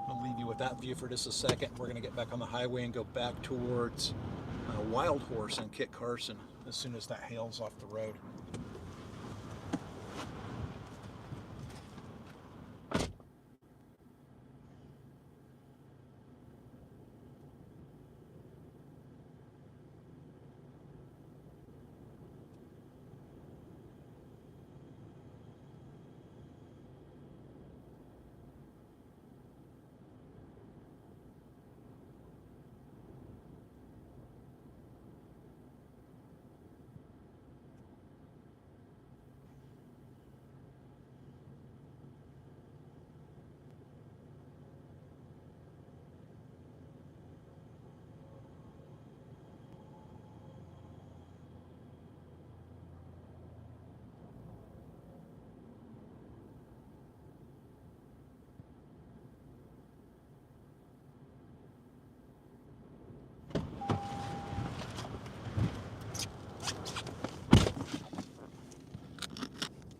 I'll leave you with that view for just a second. We're going to get back on the highway and go back towards Wild Horse and Kit Carson as soon as that hail's off the road.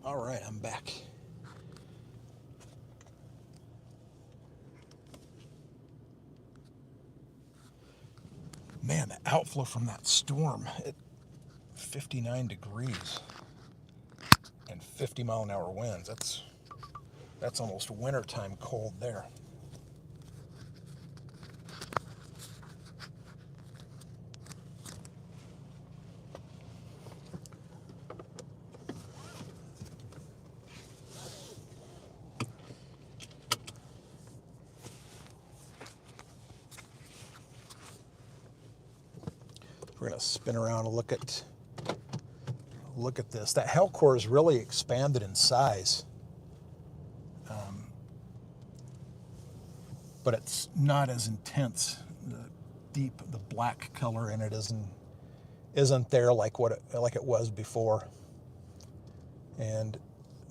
All right, I'm back. Man, the outflow from that storm at 59 degrees and 50-mile-an-hour winds. That's almost wintertime cold there. We're going to spin around and look at this. That hail core is really expanded in size, but it's not as intense. The black color in it isn't there like it was before. And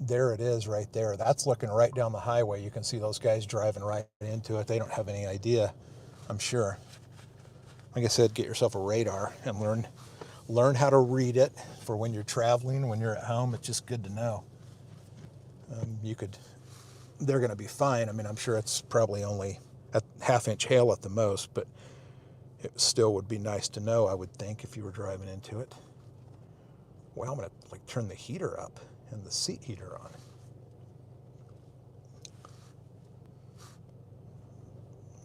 there it is right there. That's looking right down the highway. You can see those guys driving right into it. They don't have any idea, I'm sure. Like I said, get yourself a radar and learn how to read it for when you're traveling, when you're at home. It's just good to know. They're going to be fine. I mean, I'm sure it's probably only a half-inch hail at the most, but it still would be nice to know, I would think, if you were driving into it. Well, I'm going to turn the heater up and the seat heater on.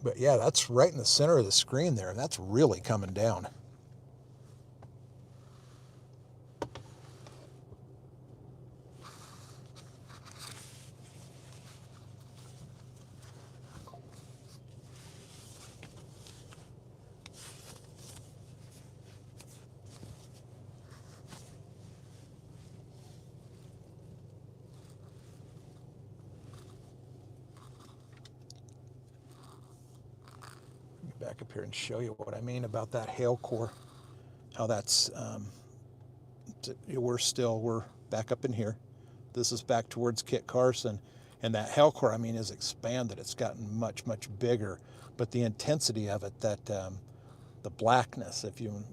But yeah, that's right in the center of the screen there. That's really coming down. back up here and show you what I mean about that hail core. How that's, we're back up in here. This is back towards Kit Carson. And that hail core, I mean, is expanded. It's gotten much, much bigger. But the intensity of it, that the blackness, and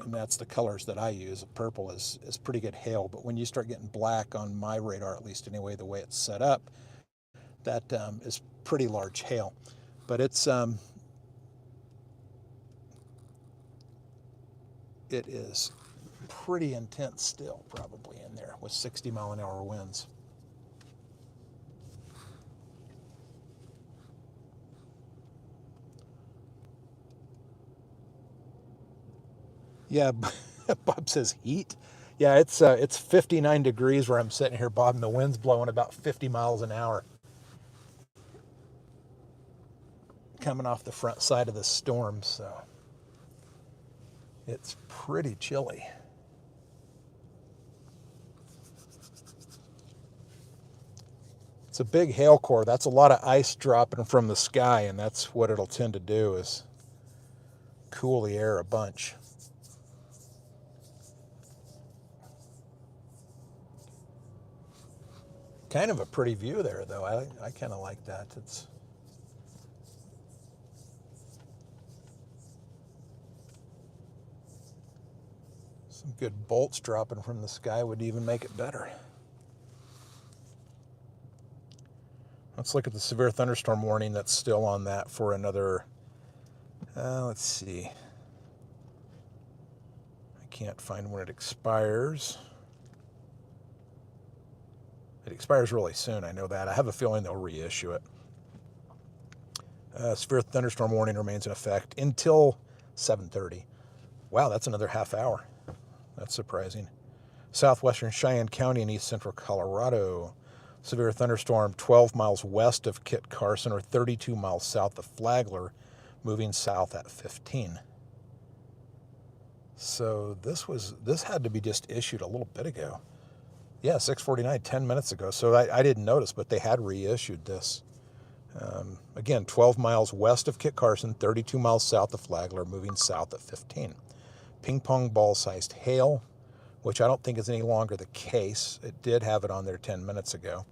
that's the colors that I use, purple is pretty good hail. But when you start getting black on my radar, at least anyway, the way it's set up, that is pretty large hail. But it is pretty intense still, probably in there with 60-mile-an-hour winds. Yeah, Bob says heat. Yeah, it's 59 degrees where I'm sitting here, Bob, and the wind's blowing about 50 miles an hour. Coming off the front side of the storm, so it's pretty chilly. It's a big hail core. That's a lot of ice dropping from the sky, and that's what it'll tend to do, is cool the air a bunch. Kind of a pretty view there, though. I kind of like that. It's some good bolts dropping from the sky would even make it better. Let's look at the severe thunderstorm warning that's still on that for another, let's see. I can't find when it expires. It expires really soon, I know that. I have a feeling they'll reissue it. Severe thunderstorm warning remains in effect until 7:30. Wow, that's another half hour. That's surprising. Southwestern Cheyenne County in east central Colorado. Severe thunderstorm 12 miles west of Kit Carson or 32 miles south of Flagler, moving south at 15. So this had to be just issued a little bit ago. Yeah, 6:49, 10 minutes ago. So I didn't notice, but they had reissued this. Again, 12 miles west of Kit Carson, 32 miles south of Flagler, moving south at 15. Ping pong ball-sized hail, which I don't think is any longer the case. It did have it on there 10 minutes ago.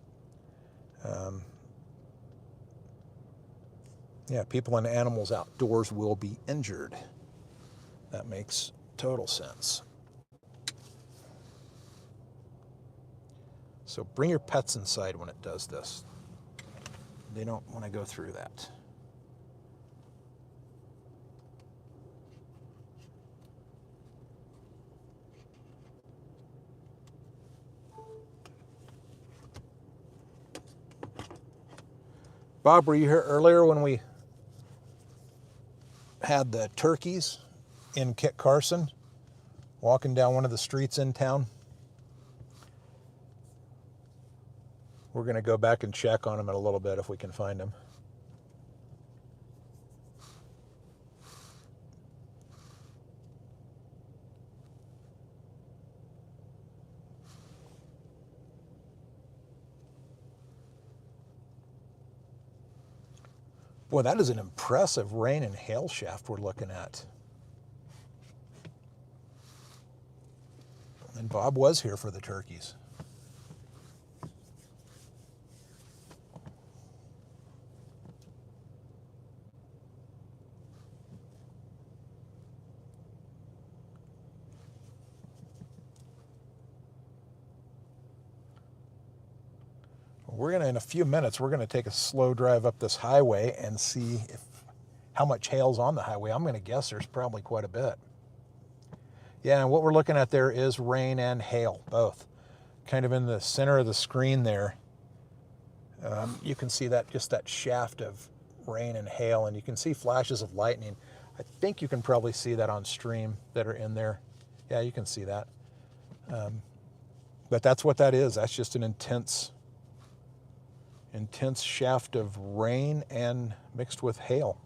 Yeah, people and animals outdoors will be injured. That makes total sense. So bring your pets inside when it does this. They don't want to go through that. Bob, were you here earlier when we had the turkeys in Kit Carson walking down one of the streets in town? We're going to go back and check on them in a little bit if we can find them. Boy, that is an impressive rain and hail shaft we're looking at. And Bob was here for the turkeys. In a few minutes, we're going to take a slow drive up this highway and see how much hail's on the highway. I'm going to guess there's probably quite a bit. Yeah, and what we're looking at there is rain and hail, both. Kind of in the center of the screen there, you can see that, just that shaft of rain and hail, and you can see flashes of lightning. I think you can probably see that on stream that are in there. Yeah, you can see that. But that's what that is. That's just an intense shaft of rain and mixed with hail.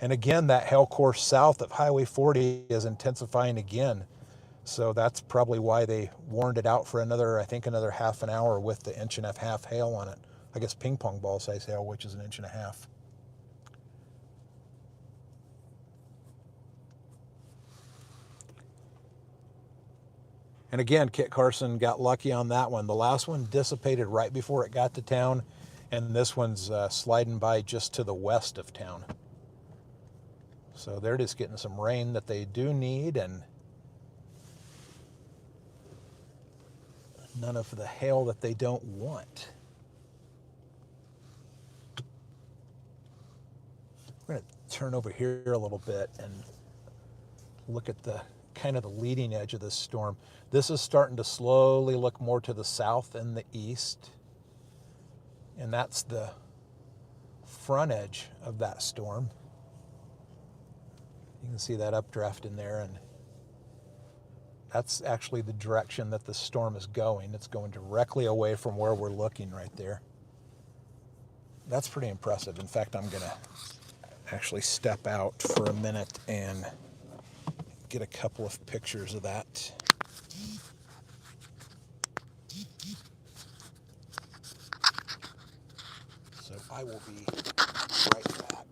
And again, that hail core south of Highway 40 is intensifying again. So that's probably why they warned it out for another half an hour with the 1.5 inch hail on it. I guess ping pong ball size hail, which is 1.5 inches. And again, Kit Carson got lucky on that one. The last one dissipated right before it got to town, and this one's sliding by just to the west of town. So they're just getting some rain that they do need, and none of the hail that they don't want. We're going to turn over here a little bit and look at the kind of the leading edge of this storm. This is starting to slowly look more to the south and the east, and that's the front edge of that storm. You can see that updraft in there, and that's actually the direction that the storm is going. It's going directly away from where we're looking right there. That's pretty impressive. In fact, I'm going to actually step out for a minute and get a couple of pictures of that. So I will be right back.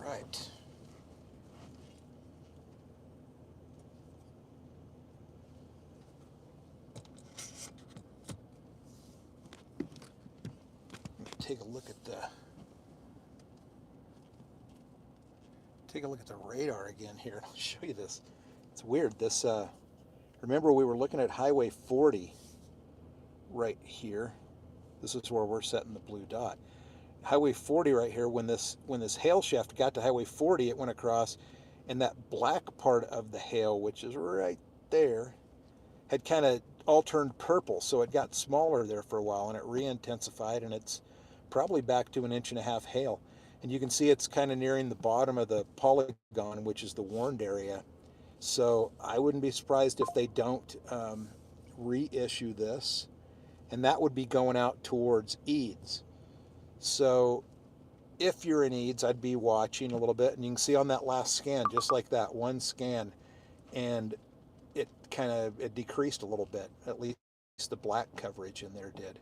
Right. Take a look at the radar again here. I'll show you this. It's weird. This remember we were looking at Highway 40 right here. This is where we're setting the blue dot. Highway 40 right here, when this hail shaft got to Highway 40, it went across, and that black part of the hail, which is right there, had kind of all turned purple, so it got smaller there for a while, and it re-intensified, and it's probably back to 1.5 inches hail. And you can see it's kind of nearing the bottom of the polygon, which is the warned area. So I wouldn't be surprised if they don't reissue this, and that would be going out towards Eads. So if you're in Eads, I'd be watching a little bit, and you can see on that last scan, just like that one scan, and it decreased a little bit. At least the black coverage in there did.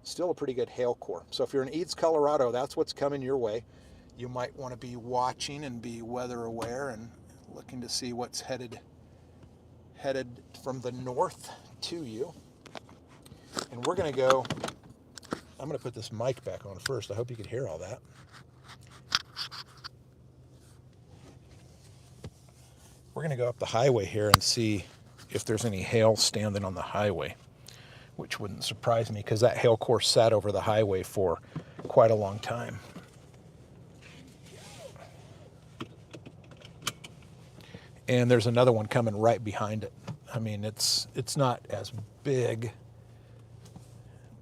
Still a pretty good hail core. So if you're in Eads, Colorado, that's what's coming your way. You might want to be watching and be weather aware and looking to see what's headed from the north to you. And we're going to go, I'm going to put this mic back on first. I hope you could hear all that. We're going to go up the highway here and see if there's any hail standing on the highway, which wouldn't surprise me because that hail core sat over the highway for quite a long time. And there's another one coming right behind it. I mean, it's not as big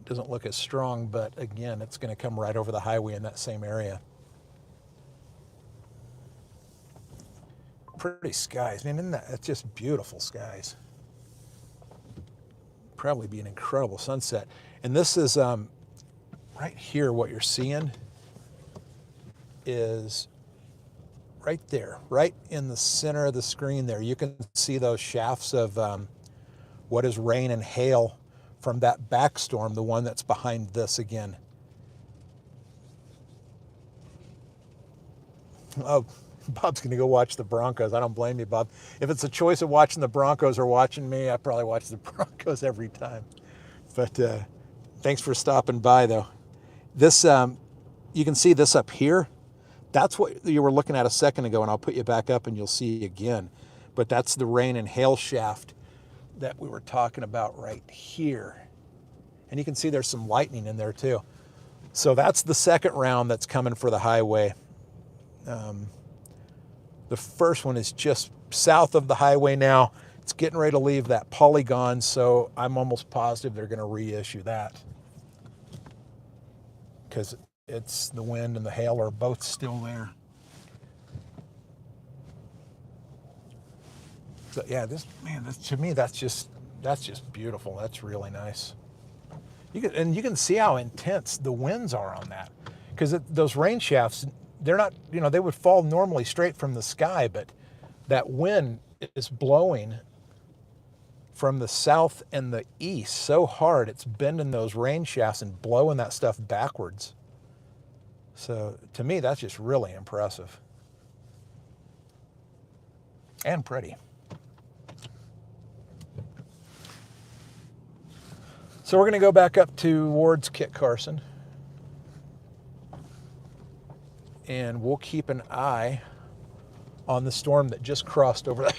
doesn't look as strong, but again, it's going to come right over the highway in that same area. Pretty skies, man, isn't that, it's just beautiful skies. Probably be an incredible sunset. And this is right here, what you're seeing is right there, right in the center of the screen there. You can see those shafts of what is rain and hail from that back storm, the one that's behind this again. Oh, Bob's going to go watch the Broncos. I don't blame you, Bob. If it's a choice of watching the Broncos or watching me, I probably watch the Broncos every time. But thanks for stopping by, though. This, you can see this up here. That's what you were looking at a second ago, and I'll put you back up and you'll see again. But that's the rain and hail shaft that we were talking about right here. And you can see there's some lightning in there too. So that's the second round that's coming for the highway. The first one is just south of the highway now. It's getting ready to leave that polygon, so I'm almost positive they're going to reissue that, because it's the wind and the hail are both still there. So yeah, this, man, this, to me, that's just beautiful. That's really nice. You can see how intense the winds are on that, because those rain shafts, they're not, they would fall normally straight from the sky, but that wind is blowing from the south and the east so hard it's bending those rain shafts and blowing that stuff backwards. So to me, that's just really impressive and pretty. So we're going to go back up towards Kit Carson, and we'll keep an eye on the storm that just crossed over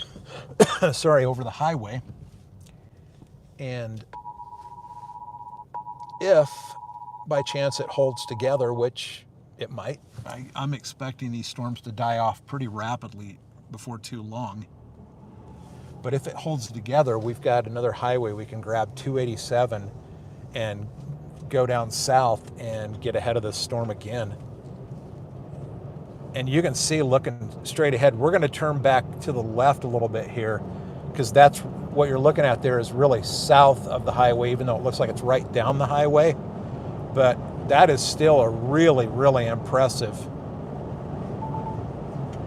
the, over the highway. And if by chance it holds together, which it might, I'm expecting these storms to die off pretty rapidly before too long. But if it holds together, we've got another highway. We can grab 287 and go down south and get ahead of this storm again. And you can see, looking straight ahead, we're going to turn back to the left a little bit here, because that's what you're looking at there is really south of the highway, even though it looks like it's right down the highway. But that is still a really, really impressive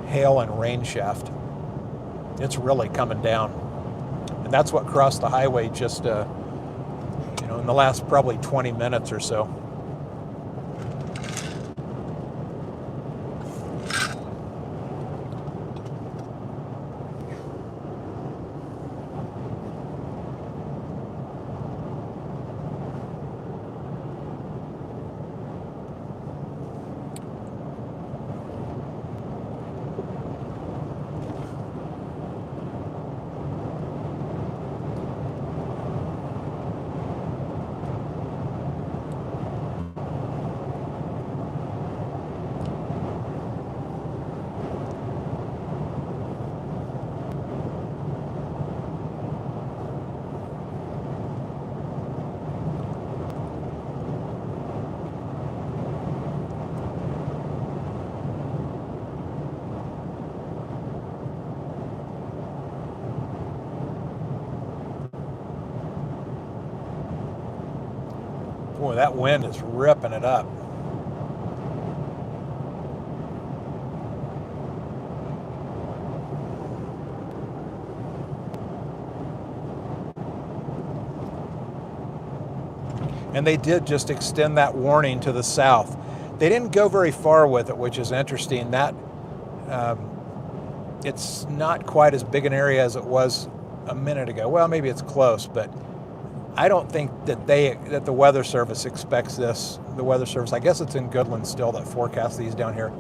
hail and rain shaft. It's really coming down. And that's what crossed the highway just, in the last probably 20 minutes or so. Boy, that wind is ripping it up. And they did just extend that warning to the south. They didn't go very far with it, which is interesting. That it's not quite as big an area as it was a minute ago. Well, maybe it's close, but I don't think that the Weather Service expects this. The Weather Service, I guess it's in Goodland still that forecasts these down here.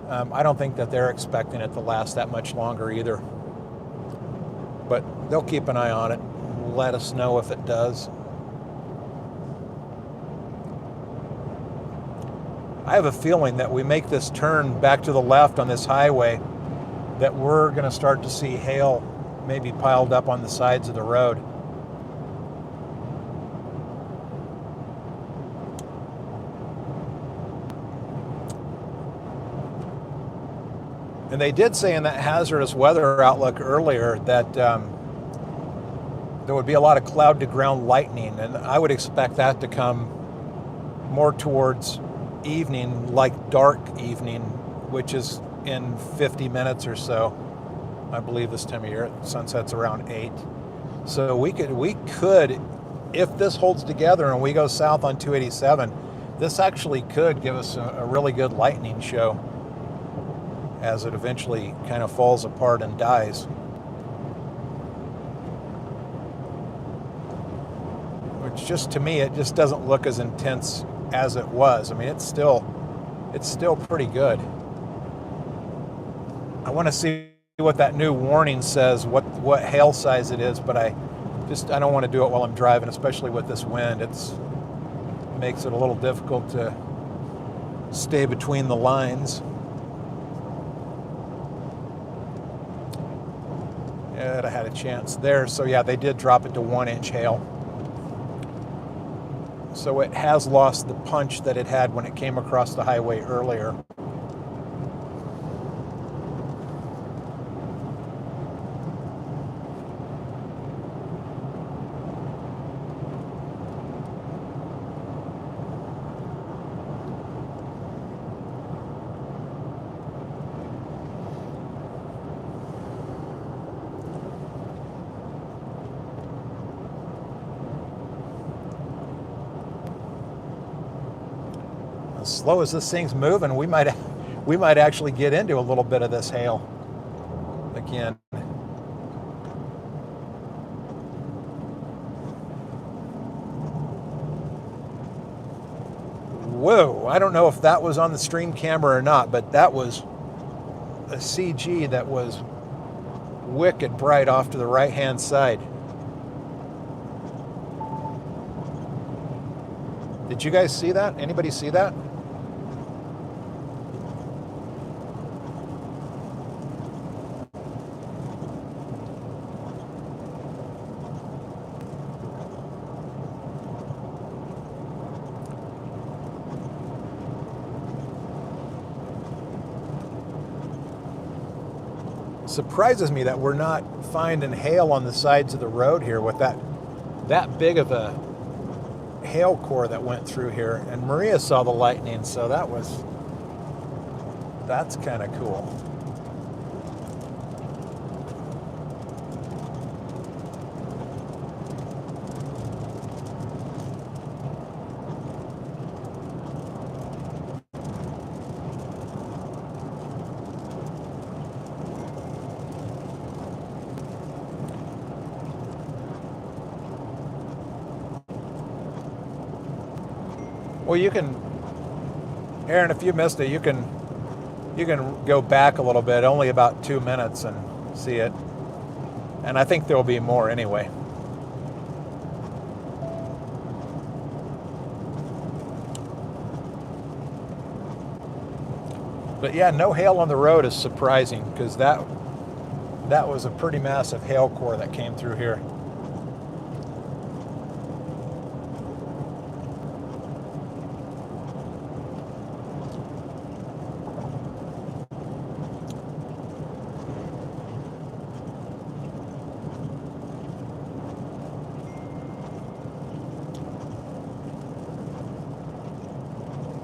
I don't think that they're expecting it to last that much longer either. But they'll keep an eye on it. Let us know if it does. I have a feeling that we make this turn back to the left on this highway, that we're going to start to see hail maybe piled up on the sides of the road. And they did say in that hazardous weather outlook earlier that there would be a lot of cloud to ground lightning, and I would expect that to come more towards evening, like dark evening, which is in 50 minutes or so. I believe this time of year, sunset's around 8. So we could, if this holds together and we go south on 287, this actually could give us a really good lightning show as it eventually kind of falls apart and dies. Which just, to me, it just doesn't look as intense as it was. I mean, it's still pretty good. I want to see what that new warning says, what hail size it is, but I don't want to do it while I'm driving, especially with this wind. It makes it a little difficult to stay between the lines. Yeah, I had a chance there. So yeah, they did drop it to 1-inch hail. So it has lost the punch that it had when it came across the highway earlier. As slow as this thing's moving, we might actually get into a little bit of this hail again. Whoa, I don't know if that was on the stream camera or not, but that was a CG that was wicked bright off to the right-hand side. Did you guys see that? Anybody see that? Surprises me that we're not finding hail on the sides of the road here with that big of a hail core that went through here. And Maria saw the lightning, so that's kind of cool. Well, you can, Aaron, if you missed it, you can go back a little bit, only about 2 minutes, and see it. And I think there'll be more anyway. But yeah, no hail on the road is surprising, because that was a pretty massive hail core that came through here.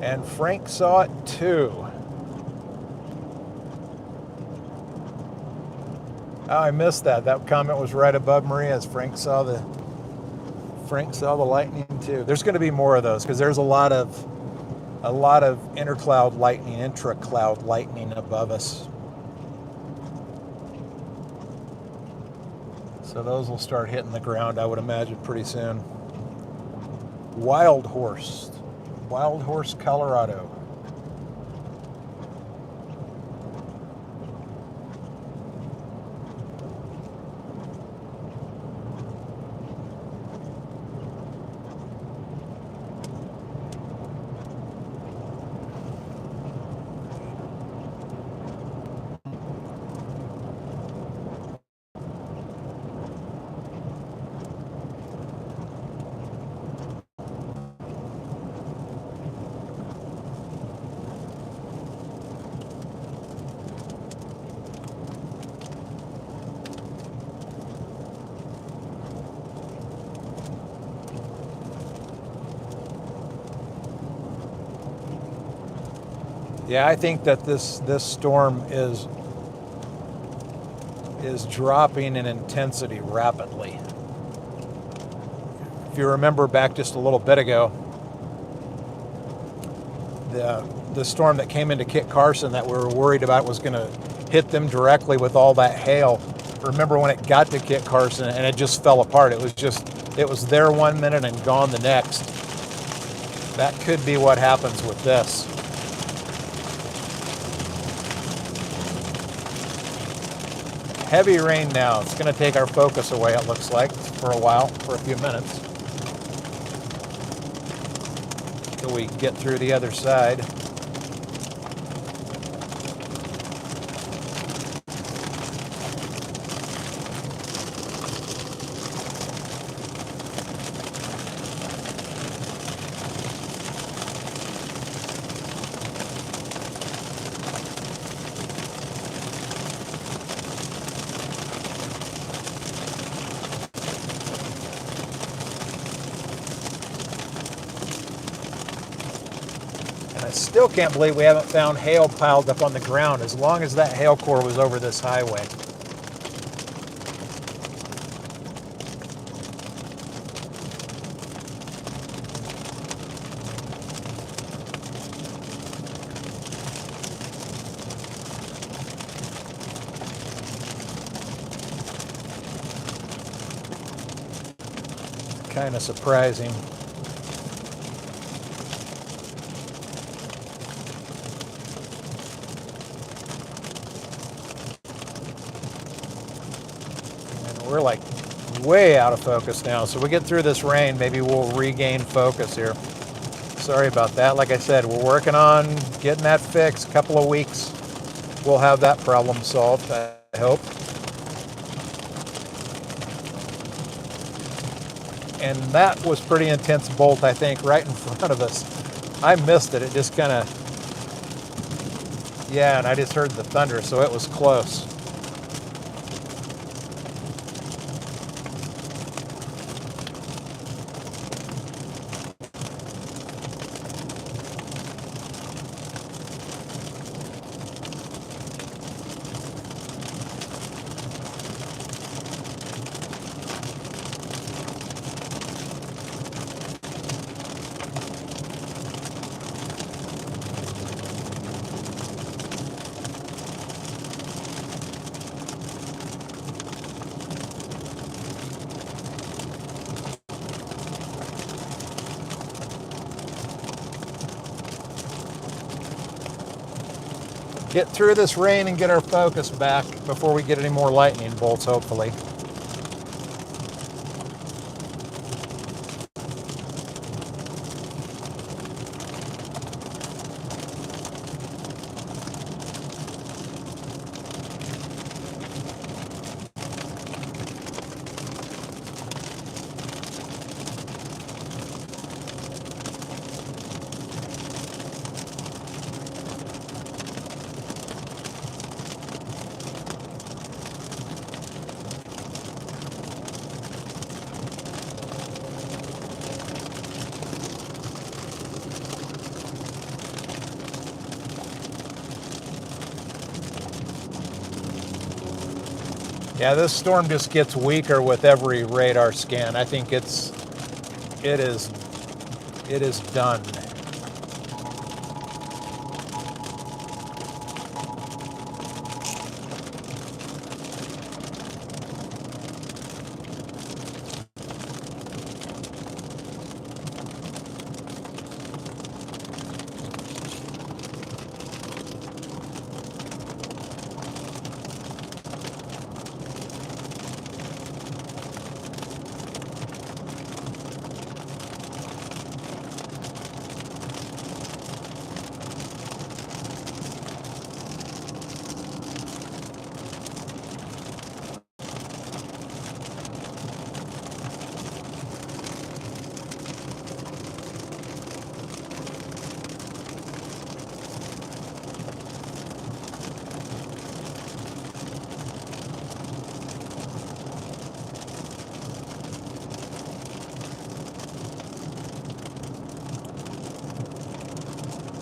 And Frank saw it too. Oh, I missed that. That comment was right above Maria's. Frank saw the lightning too. There's going to be more of those because there's a lot of intercloud lightning, intra-cloud lightning above us. So those will start hitting the ground, I would imagine, pretty soon. Wild Horse, Colorado. Yeah, I think that this storm is dropping in intensity rapidly. If you remember back just a little bit ago, the storm that came into Kit Carson that we were worried about was going to hit them directly with all that hail. Remember when it got to Kit Carson and it just fell apart? It was there 1 minute and gone the next. That could be what happens with this. Heavy rain now. It's going to take our focus away, it looks like, for a while, for a few minutes. Till we get through the other side. I still can't believe we haven't found hail piled up on the ground as long as that hail core was over this highway. Kind of surprising. We're like way out of focus now. So we get through this rain, maybe we'll regain focus here. Sorry about that. Like I said, we're working on getting that fixed. A couple of weeks, we'll have that problem solved, I hope. And that was pretty intense bolt, I think, right in front of us. I missed it. It just kind of, yeah, and I just heard the thunder, so it was close. Get through this rain and get our focus back before we get any more lightning bolts, hopefully. Yeah, this storm just gets weaker with every radar scan. I think it is done.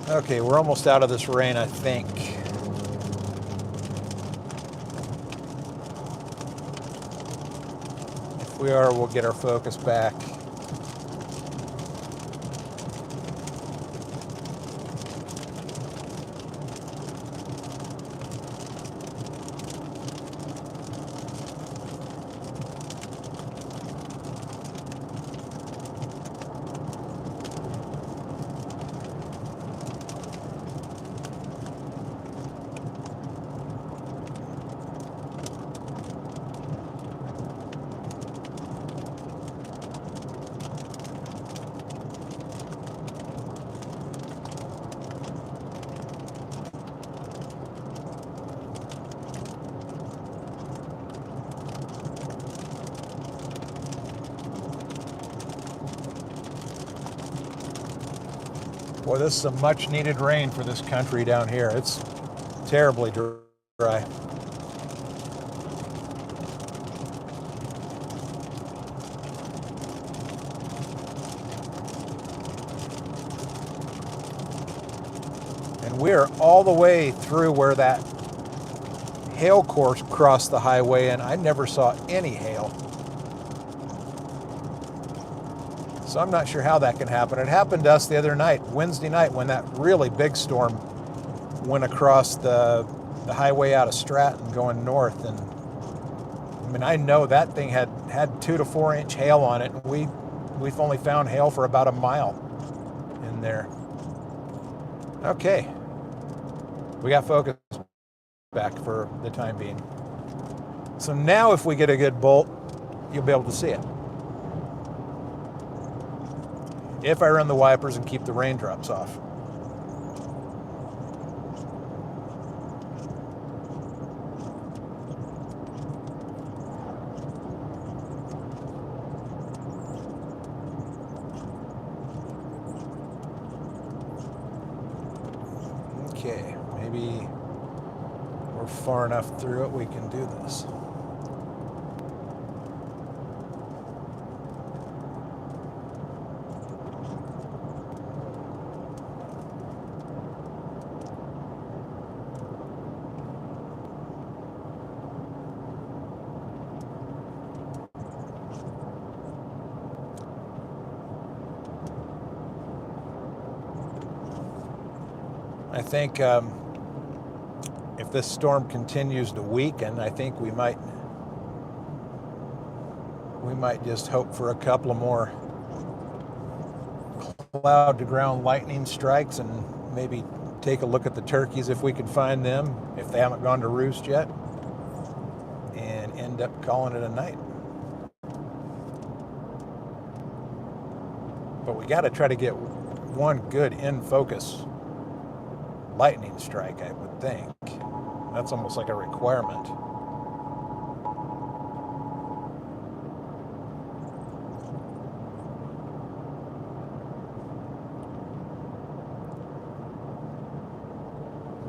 Okay, we're almost out of this rain, I think. If we are, we'll get our focus back. Boy, this is a much needed rain for this country down here. It's terribly dry. And we're all the way through where that hail course crossed the highway, and I never saw any hail. So I'm not sure how that can happen. It happened to us the other night, Wednesday night, when that really big storm went across the highway out of Stratton going north. And I mean, I know that thing had 2 to 4 inch hail on it. And we've only found hail for about a mile in there. Okay, we got focus back for the time being. So now if we get a good bolt, you'll be able to see it. If I run the wipers and keep the raindrops off. Okay, maybe we're far enough through it we can do this. I think if this storm continues to weaken, I think we might just hope for a couple of more cloud to ground lightning strikes and maybe take a look at the turkeys if we can find them, if they haven't gone to roost yet, and end up calling it a night. But we got to try to get one good in focus lightning strike, I would think. That's almost like a requirement.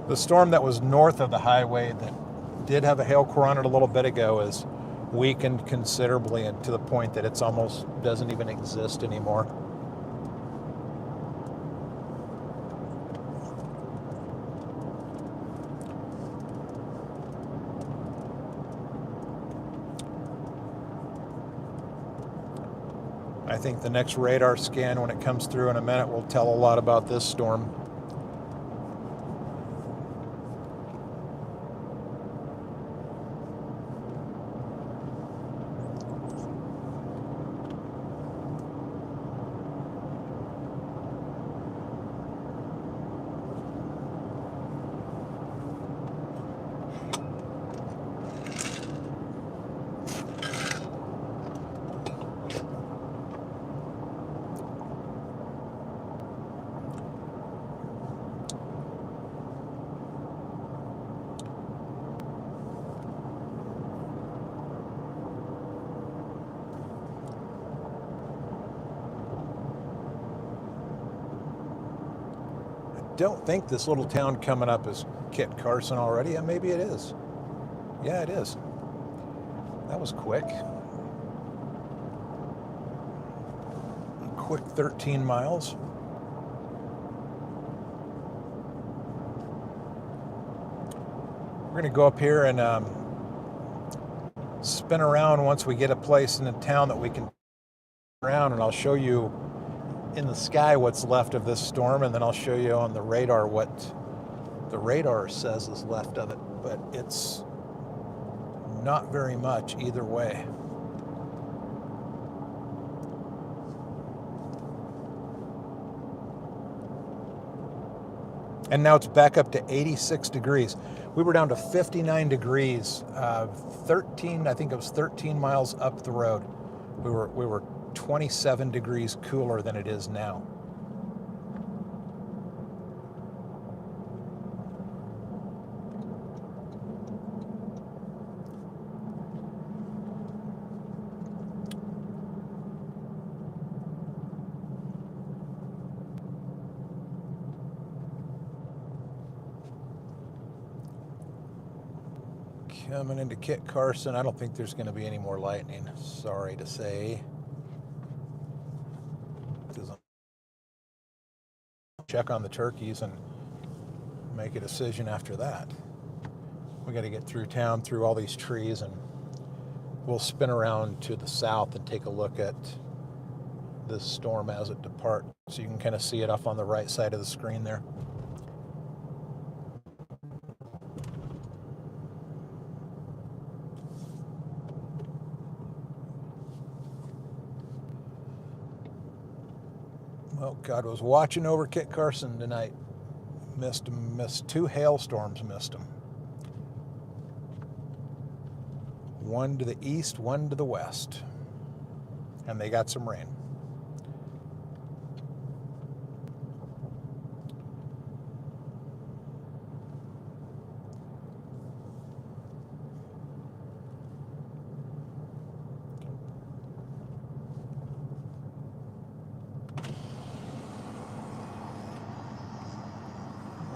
The storm that was north of the highway that did have a hail core on it a little bit ago is weakened considerably, and to the point that it's almost doesn't even exist anymore. I think the next radar scan, when it comes through in a minute, will tell a lot about this storm. Don't think this little town coming up is Kit Carson already. Yeah, maybe it is. Yeah, it is. That was quick. A quick 13 miles. We're going to go up here and spin around once we get a place in the town that we can around, and I'll show you in the sky what's left of this storm, and then I'll show you on the radar what the radar says is left of it, but it's not very much either way. And now it's back up to 86 degrees. We were down to 59 degrees, 13, I think it was 13 miles up the road. We were 27 degrees cooler than it is now. Coming into Kit Carson, I don't think there's going to be any more lightning, sorry to say. Check on the turkeys and make a decision after that. We got to get through town, through all these trees, and we'll spin around to the south and take a look at this storm as it departs. So you can kind of see it up on the right side of the screen there. Oh God, was watching over Kit Carson tonight. Missed two hailstorms, missed them. One to the east, one to the west. And they got some rain.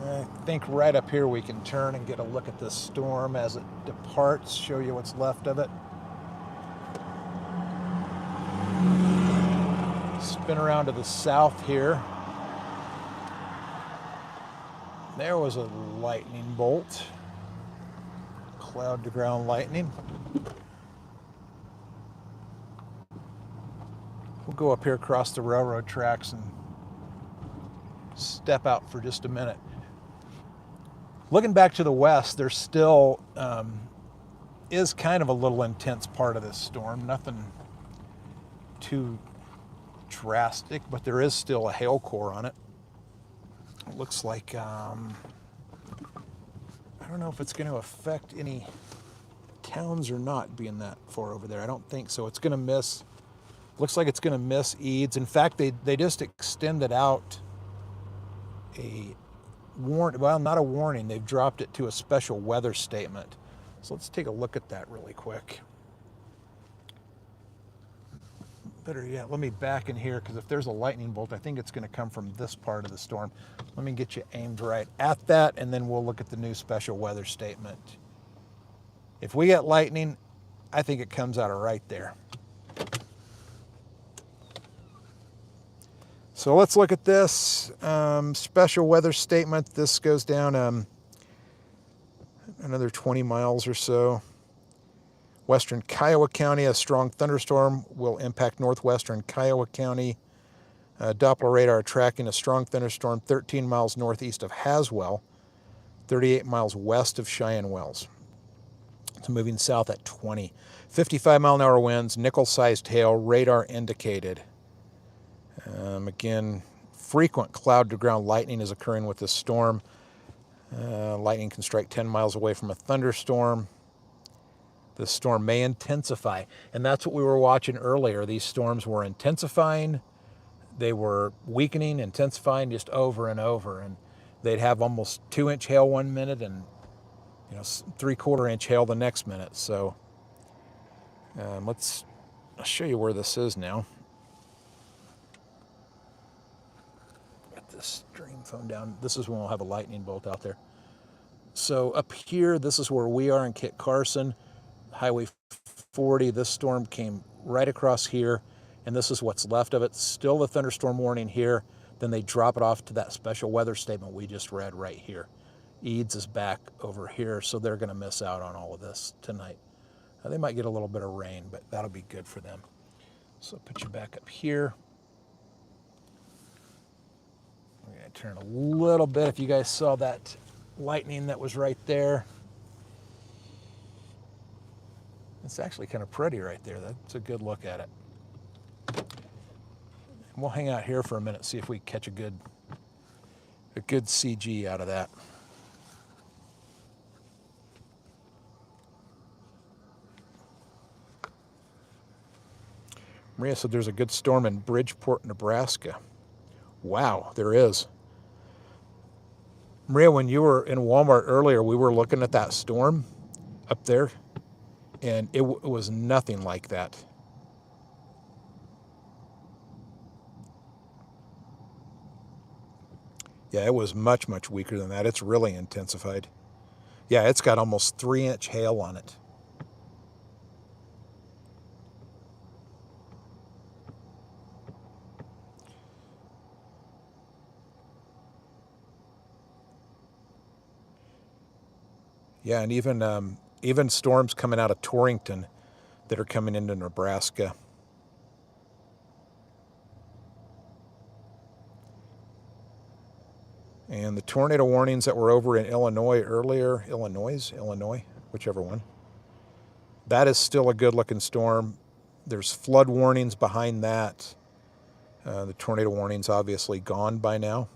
I think right up here we can turn and get a look at this storm as it departs, show you what's left of it. Spin around to the south here. There was a lightning bolt. Cloud to ground lightning. We'll go up here across the railroad tracks and step out for just a minute. Looking back to the west, there still is kind of a little intense part of this storm. Nothing too drastic, but there is still a hail core on it. It looks like, I don't know if it's going to affect any towns or not being that far over there. I don't think so. It's going to miss, looks like it's going to miss Eads. In fact, they just extended out not a warning, they've dropped it to a special weather statement. So let's take a look at that really quick. Better yet, let me back in here, because if there's a lightning bolt, I think it's going to come from this part of the storm. Let me get you aimed right at that, and then we'll look at the new special weather statement. If we get lightning, I think it comes out of right there. So let's look at this special weather statement. This goes down another 20 miles or so. Western Kiowa County, a strong thunderstorm will impact northwestern Kiowa County. Doppler radar tracking a strong thunderstorm 13 miles northeast of Haswell, 38 miles west of Cheyenne Wells. It's moving south at 20. 55-mile-an-hour winds, nickel-sized hail, radar indicated. Again, frequent cloud-to-ground lightning is occurring with this storm. Lightning can strike 10 miles away from a thunderstorm. The storm may intensify, and that's what we were watching earlier. These storms were intensifying. They were weakening, intensifying just over and over, and they'd have almost 2-inch hail one minute and 3/4-inch hail the next minute. So I'll show you where this is now. Stream phone down. This is when we'll have a lightning bolt out there. So up here, this is where we are in Kit Carson, Highway 40. This storm came right across here, and this is what's left of it. Still a thunderstorm warning here. Then they drop it off to that special weather statement we just read right here. Eads is back over here, so they're going to miss out on all of this tonight. They might get a little bit of rain, but that'll be good for them. So put you back up here. I'm going to turn a little bit. If you guys saw that lightning that was right there, it's actually kind of pretty right there. That's a good look at it. And we'll hang out here for a minute, see if we catch a good CG out of that. Maria said there's a good storm in Bridgeport, Nebraska. Wow, there is. Maria, when you were in Walmart earlier, we were looking at that storm up there, and it was nothing like that. Yeah, it was much, much weaker than that. It's really intensified. Yeah, it's got almost 3-inch hail on it. Yeah, and even storms coming out of Torrington that are coming into Nebraska. And the tornado warnings that were over in Illinois earlier, Illinois, whichever one, that is still a good-looking storm. There's flood warnings behind that. The tornado warning's obviously gone by now.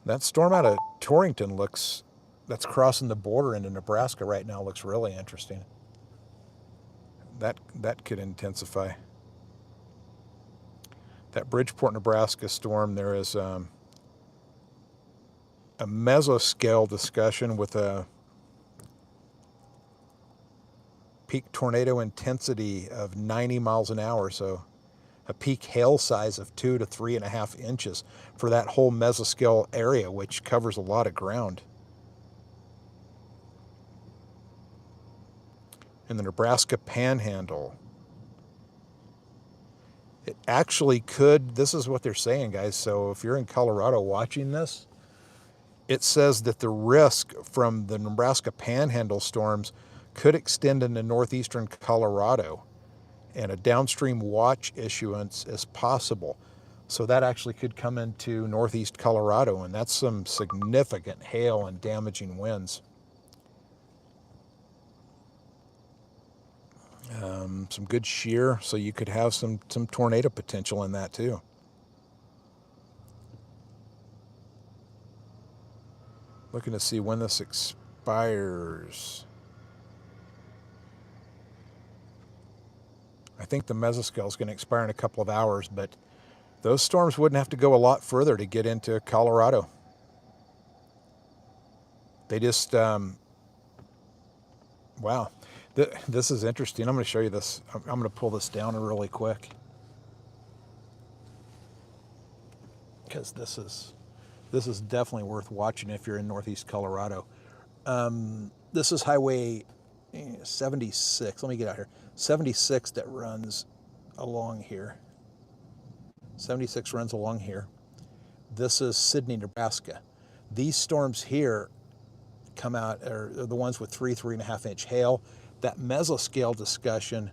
That storm out of Torrington that's crossing the border into Nebraska right now, looks really interesting. That could intensify. That Bridgeport, Nebraska storm, there is a mesoscale discussion with a peak tornado intensity of 90 miles an hour, so a peak hail size of 2 to 3.5 inches for that whole mesoscale area, which covers a lot of ground. In the Nebraska Panhandle, it actually could, this is what they're saying, guys, so if you're in Colorado watching this, it says that the risk from the Nebraska Panhandle storms could extend into northeastern Colorado, and a downstream watch issuance is possible. So that actually could come into northeast Colorado, and that's some significant hail and damaging winds. Some good shear, so you could have some tornado potential in that too. Looking to see when this expires. I think the mesoscale is going to expire in a couple of hours, but those storms wouldn't have to go a lot further to get into Colorado. They just, wow. This is interesting. I'm going to show you this. I'm going to pull this down really quick, because this is definitely worth watching if you're in northeast Colorado. This is Highway 76. Let me get out here. 76 that runs along here. 76 runs along here. This is Sidney, Nebraska. These storms here come out are the ones with 3.5 inch hail. That mesoscale discussion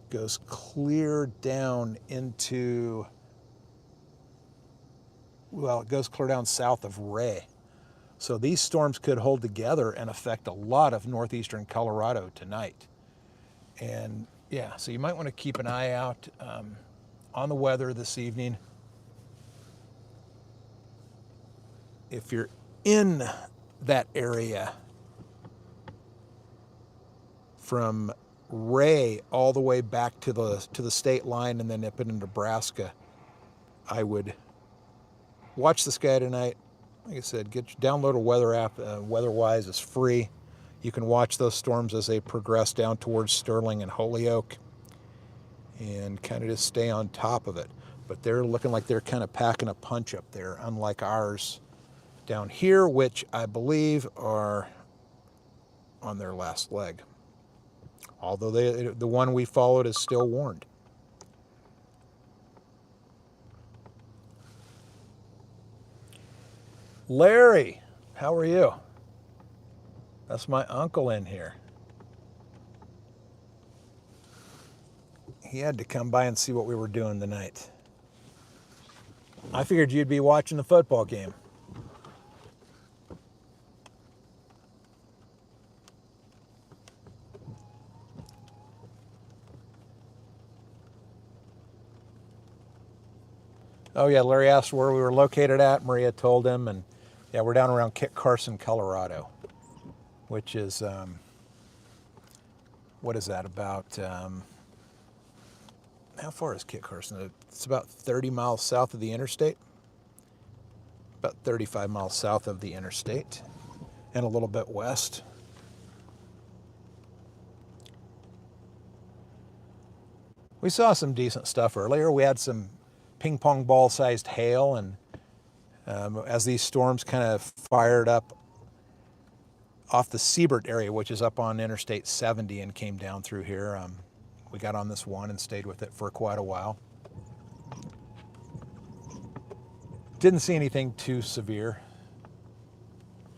goes clear down into, well, it goes clear down south of Ray. So these storms could hold together and affect a lot of northeastern Colorado tonight. And yeah, so you might want to keep an eye out on the weather this evening. If you're in that area from Ray all the way back to the state line and then up into Nebraska, I would watch the sky tonight. Like I said, download a weather app. WeatherWise is free. You can watch those storms as they progress down towards Sterling and Holyoke and kind of just stay on top of it. But they're looking like they're kind of packing a punch up there, unlike ours down here, which I believe are on their last leg. Although the one we followed is still warned. Larry, how are you? That's my uncle in here. He had to come by and see what we were doing tonight. I figured you'd be watching the football game. Oh yeah, Larry asked where we were located at. Maria told him, and yeah, we're down around Kit Carson, Colorado, which is, what is that, about, how far is Kit Carson? It's about 30 miles south of the interstate, about 35 miles south of the interstate, and a little bit west. We saw some decent stuff earlier. We had some ping pong ball sized hail, and as these storms kind of fired up off the Siebert area, which is up on Interstate 70, and came down through here, we got on this one and stayed with it for quite a while. Didn't see anything too severe,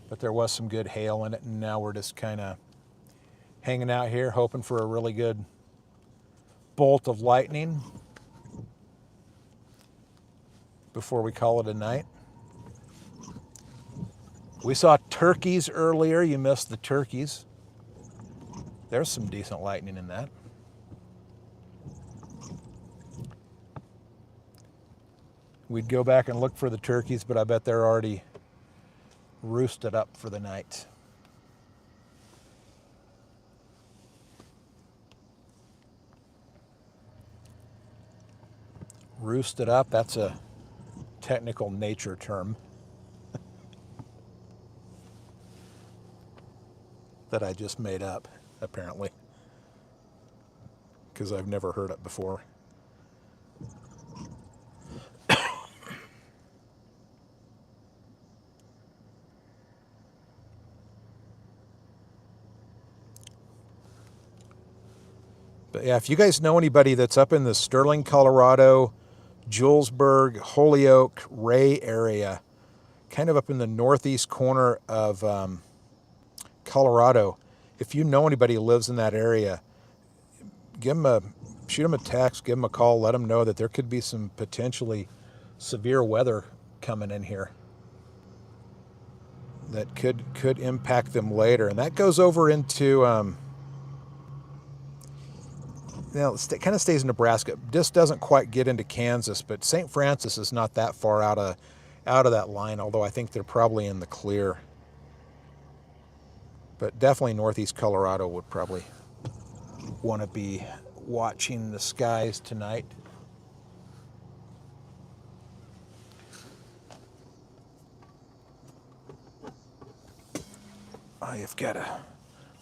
but there was some good hail in it, and now we're just kind of hanging out here hoping for a really good bolt of lightning before we call it a night. We saw turkeys earlier. You missed the turkeys. There's some decent lightning in that. We'd go back and look for the turkeys, but I bet they're already roosted up for the night. Roosted up, that's a technical nature term that I just made up, apparently, because I've never heard it before. But yeah, if you guys know anybody that's up in the Sterling, Colorado, Julesburg, Holyoke, Ray area, kind of up in the northeast corner of Colorado, if you know anybody who lives in that area, shoot them a text, give them a call, let them know that there could be some potentially severe weather coming in here that could impact them later. And that goes over into, it kind of stays in Nebraska. This doesn't quite get into Kansas, but St. Francis is not that far out of that line, although I think they're probably in the clear. But definitely northeast Colorado would probably want to be watching the skies tonight. I've got to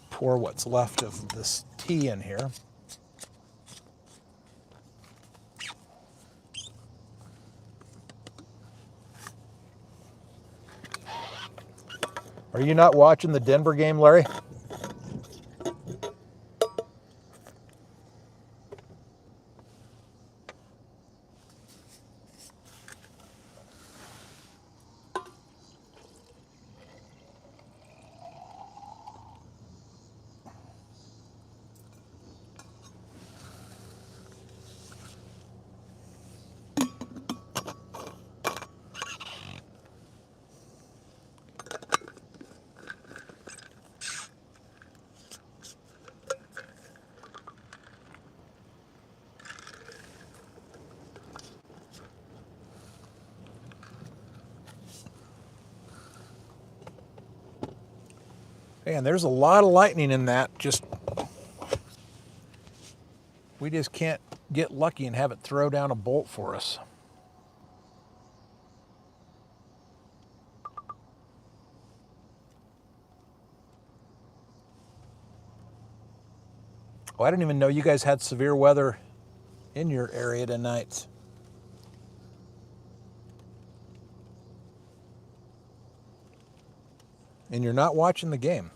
pour what's left of this tea in here. Are you not watching the Denver game, Larry? And there's a lot of lightning in that. We just can't get lucky and have it throw down a bolt for us. Oh, I didn't even know you guys had severe weather in your area tonight. And you're not watching the game.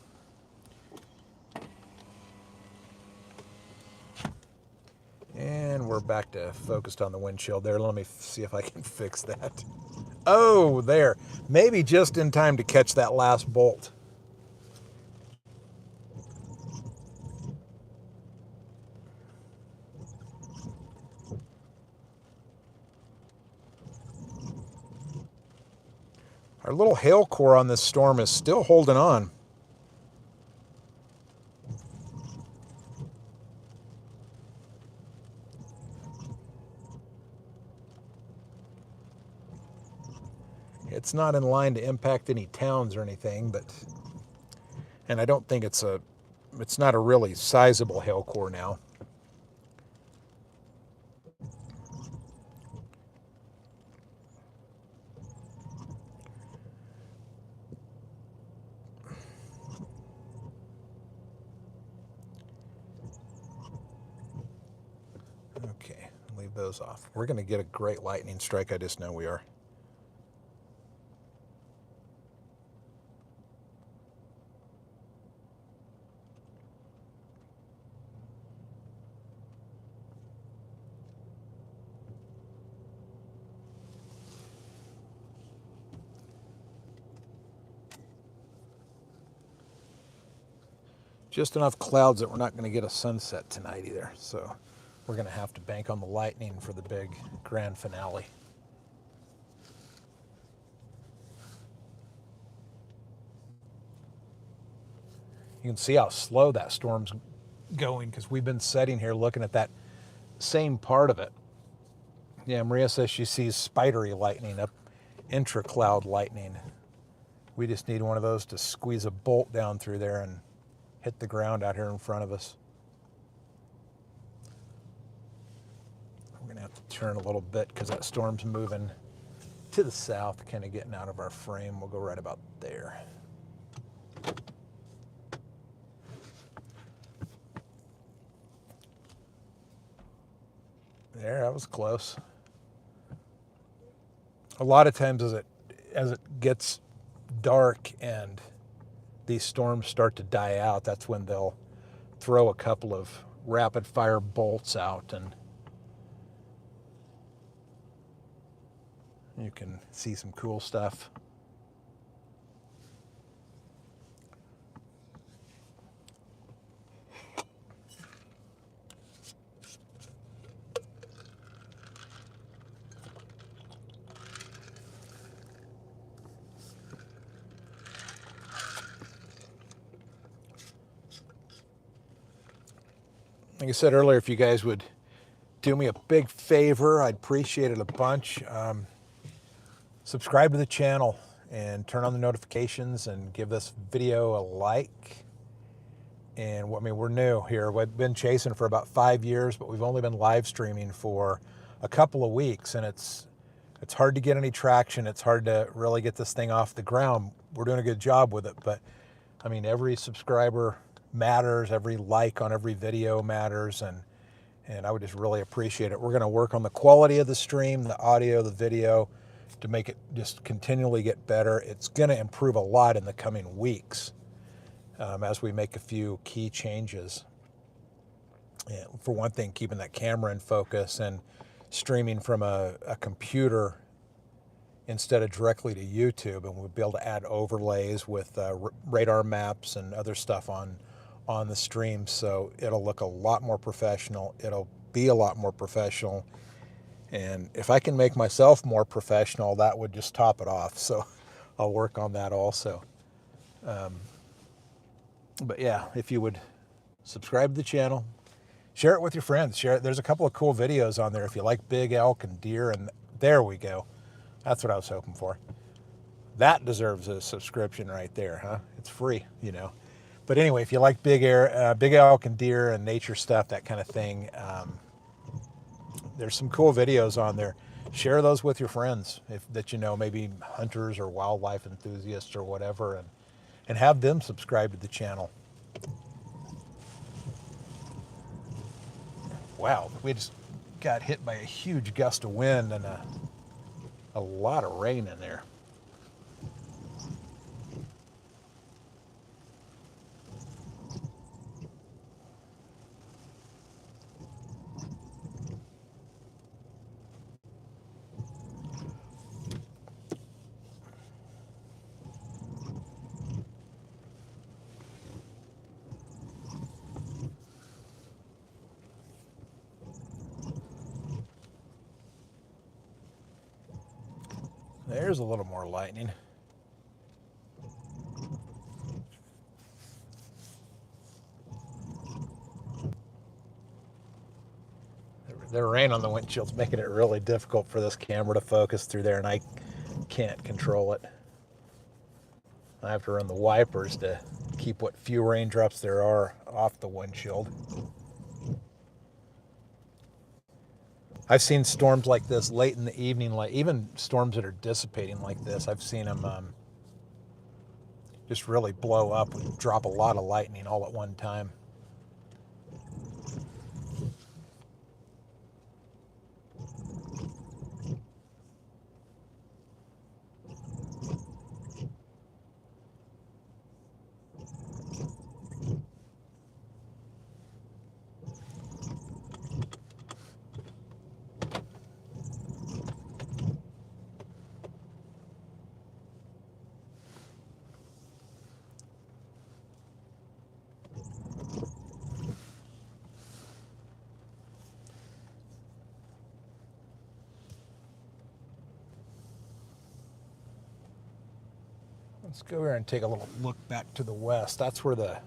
And we're back to focused on the windshield there. Let me see if I can fix that. Oh, there. Maybe just in time to catch that last bolt. Our little hail core on this storm is still holding on. It's not in line to impact any towns or anything, and I don't think it's not a really sizable hail core now. Okay, leave those off. We're going to get a great lightning strike. I just know we are. Just enough clouds that we're not going to get a sunset tonight either. So we're going to have to bank on the lightning for the big grand finale. You can see how slow that storm's going because we've been sitting here looking at that same part of it. Yeah, Maria says she sees spidery lightning up, intra-cloud lightning. We just need one of those to squeeze a bolt down through there and hit the ground out here in front of us. We're going to have to turn a little bit because that storm's moving to the south, kind of getting out of our frame. We'll go right about there. There, that was close. A lot of times as it gets dark and these storms start to die out, that's when they'll throw a couple of rapid fire bolts out, and you can see some cool stuff. Like I said earlier, if you guys would do me a big favor, I'd appreciate it a bunch. Subscribe to the channel and turn on the notifications and give this video a like. And I mean, we're new here. We've been chasing for about 5 years, but we've only been live streaming for a couple of weeks, and it's hard to get any traction. It's hard to really get this thing off the ground. We're doing a good job with it, but I mean, every subscriber matters, every like on every video matters, and I would just really appreciate it. We're going to work on the quality of the stream, the audio, the video, to make it just continually get better. It's going to improve a lot in the coming weeks as we make a few key changes. And for one thing, keeping that camera in focus and streaming from a computer instead of directly to YouTube, and we'll be able to add overlays with radar maps and other stuff on the stream, so it'll look a lot more professional. It'll be a lot more professional, and if I can make myself more professional, that would just top it off. So I'll work on that also. But yeah, if you would subscribe to the channel, share it with your friends. Share it. There's a couple of cool videos on there if you like big elk and deer, and there we go. That's what I was hoping for. That deserves a subscription right there, huh? It's free, you know. But anyway, if you like big elk and deer and nature stuff, that kind of thing, there's some cool videos on there. Share those with your friends that you know, maybe hunters or wildlife enthusiasts or whatever, and have them subscribe to the channel. Wow, we just got hit by a huge gust of wind and a lot of rain in there. There's a little more lightning. The rain on the windshield's making it really difficult for this camera to focus through there, and I can't control it. I have to run the wipers to keep what few raindrops there are off the windshield. I've seen storms like this late in the evening, like even storms that are dissipating like this. I've seen them just really blow up and drop a lot of lightning all at one time. Let's go here and take a little look back to the west. That's where the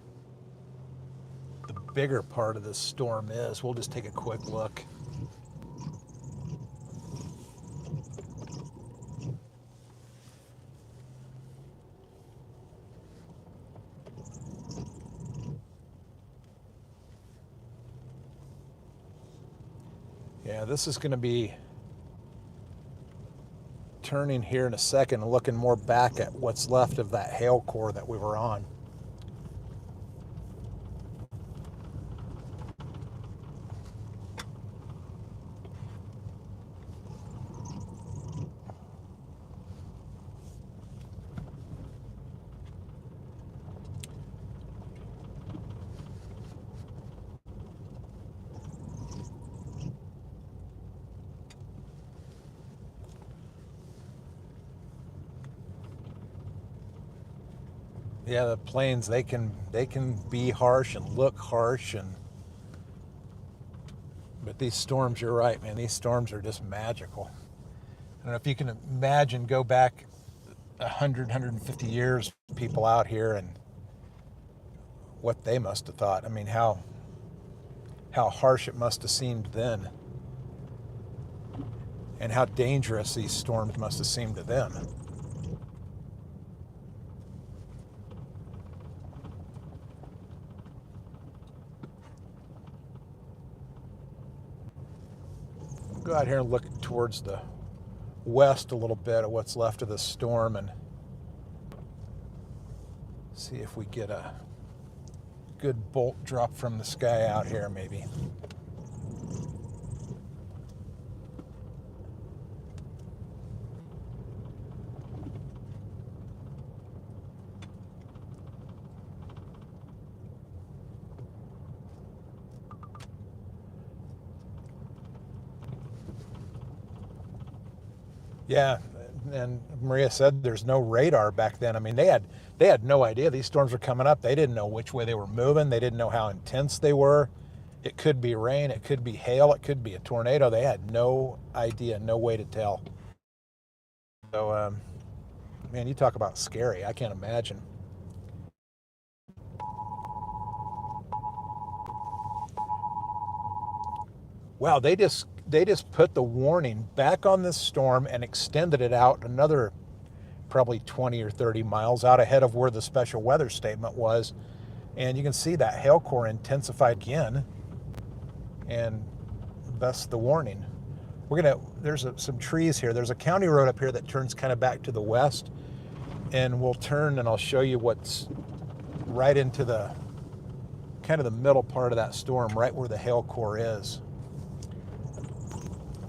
bigger part of this storm is. We'll just take a quick look. Yeah, this is going to be turning here in a second and looking more back at what's left of that hail core that we were on. Yeah, the plains, they can be harsh and look harsh, but these storms, you're right, man, these storms are just magical. I don't know if you can imagine, go back 100, 150 years, people out here and what they must have thought. I mean, how harsh it must have seemed then, and how dangerous these storms must have seemed to them. Go out here and look towards the west a little bit at what's left of the storm and see if we get a good bolt drop from the sky out here maybe. Yeah, and Maria said there's no radar back then. I mean, they had no idea these storms were coming up. They didn't know which way they were moving. They didn't know how intense they were. It could be rain, it could be hail, it could be a tornado. They had no idea, no way to tell. So, man, you talk about scary. I can't imagine. Wow, they just put the warning back on this storm and extended it out another probably 20 or 30 miles out ahead of where the special weather statement was. And you can see that hail core intensified again, and thus the warning. There's some trees here. There's a county road up here that turns kind of back to the west, and we'll turn and I'll show you what's right into the kind of the middle part of that storm, right where the hail core is.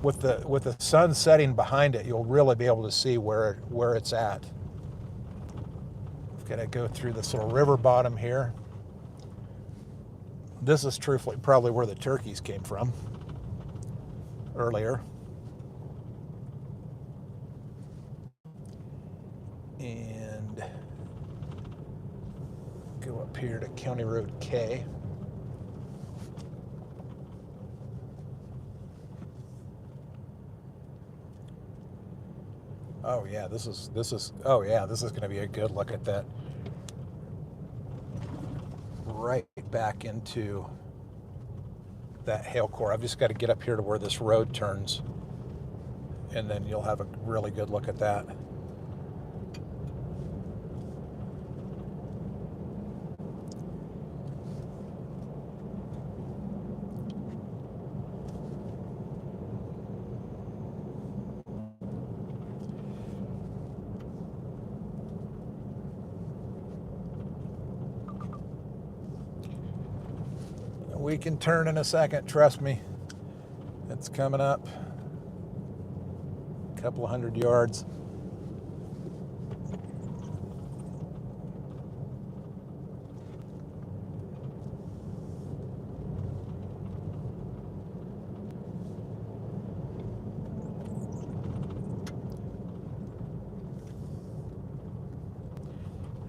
With the sun setting behind it, you'll really be able to see where it's at. We've got to go through this little river bottom here. This is truthfully probably where the turkeys came from earlier. And go up here to County Road K. Oh yeah, oh yeah, this is going to be a good look at that. Right back into that hail core. I've just got to get up here to where this road turns, and then you'll have a really good look at that. We can turn in a second, trust me. It's coming up. A couple of 100 yards.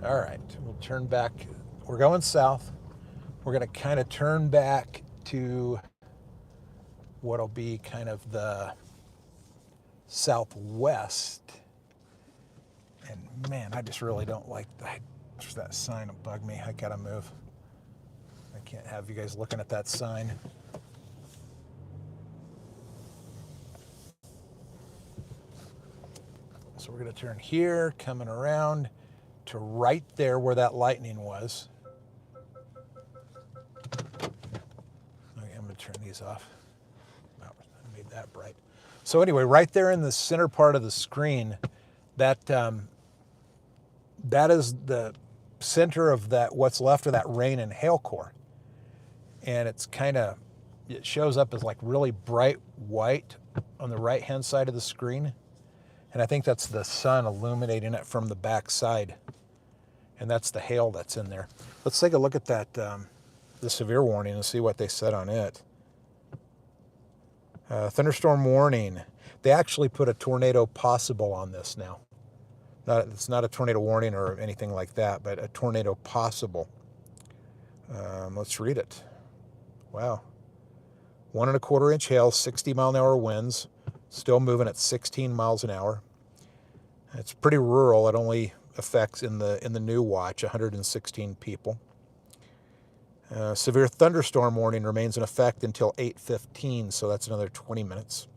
All right, we'll turn back. We're going south. We're going to kind of turn back to what'll be kind of the southwest. And man, I just really don't like that sign. Will bug me. I gotta move. I can't have you guys looking at that sign. So we're gonna turn here, coming around to right there where that lightning was. Okay, I'm gonna turn these off. Oh, I made that bright. So anyway, right there in the center part of the screen, that is the center of that, what's left of that rain and hail core. And it's it shows up as like really bright white on the right-hand side of the screen. And I think that's the sun illuminating it from the back side. And that's the hail that's in there. Let's take a look at that, the severe warning, and see what they said on it. Thunderstorm warning. They actually put a tornado possible on this now. It's not a tornado warning or anything like that, but a tornado possible. Let's read it. Wow. 1 1/4 inch hail, 60-mile-an-hour winds, still moving at 16 miles an hour. It's pretty rural. It only affects in the new watch 116 people. Severe thunderstorm warning remains in effect until 8:15, so that's another 20 minutes.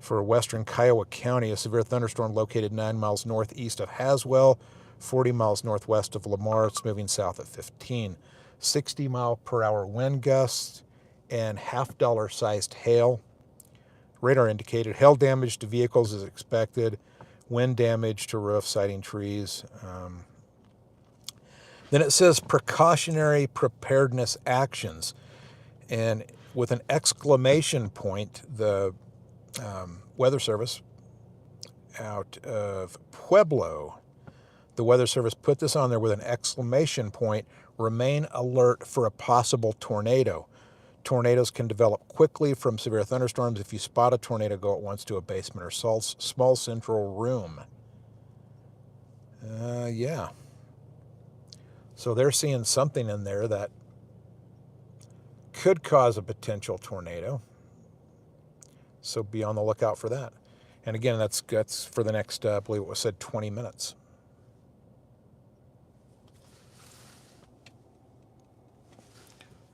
For western Kiowa County, a severe thunderstorm located 9 miles northeast of Haswell, 40 miles northwest of Lamar. It's moving south at 15. 60-mile-per-hour wind gusts and $half-sized hail. Radar indicated hail damage to vehicles is expected. Wind damage to roof, siding, trees. Then it says precautionary preparedness actions. And with an exclamation point, the Weather Service out of Pueblo, the Weather Service put this on there with an exclamation point. Remain alert for a possible tornado. Tornadoes can develop quickly from severe thunderstorms. If you spot a tornado, go at once to a basement or small central room. Yeah. So they're seeing something in there that could cause a potential tornado. So be on the lookout for that. And again, that's for the next, I believe it was said 20 minutes.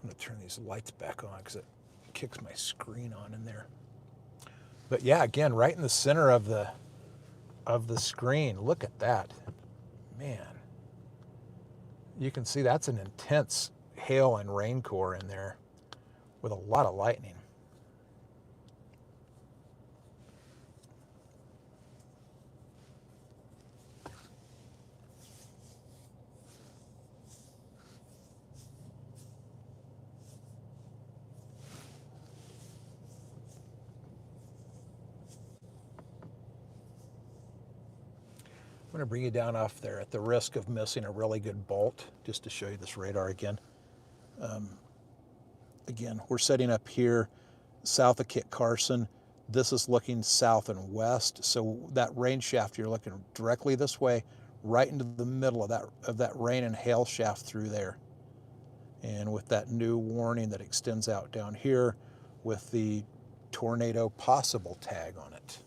I'm going to turn these lights back on because it kicks my screen on in there. But yeah, again, right in the center of the screen. Look at that. Man. You can see that's an intense hail and rain core in there with a lot of lightning. I'm going to bring you down off there at the risk of missing a really good bolt, just to show you this radar again. Again, we're setting up here south of Kit Carson. This is looking south and west, so that rain shaft, you're looking directly this way, right into the middle of that rain and hail shaft through there. And with that new warning that extends out down here with the tornado possible tag on it.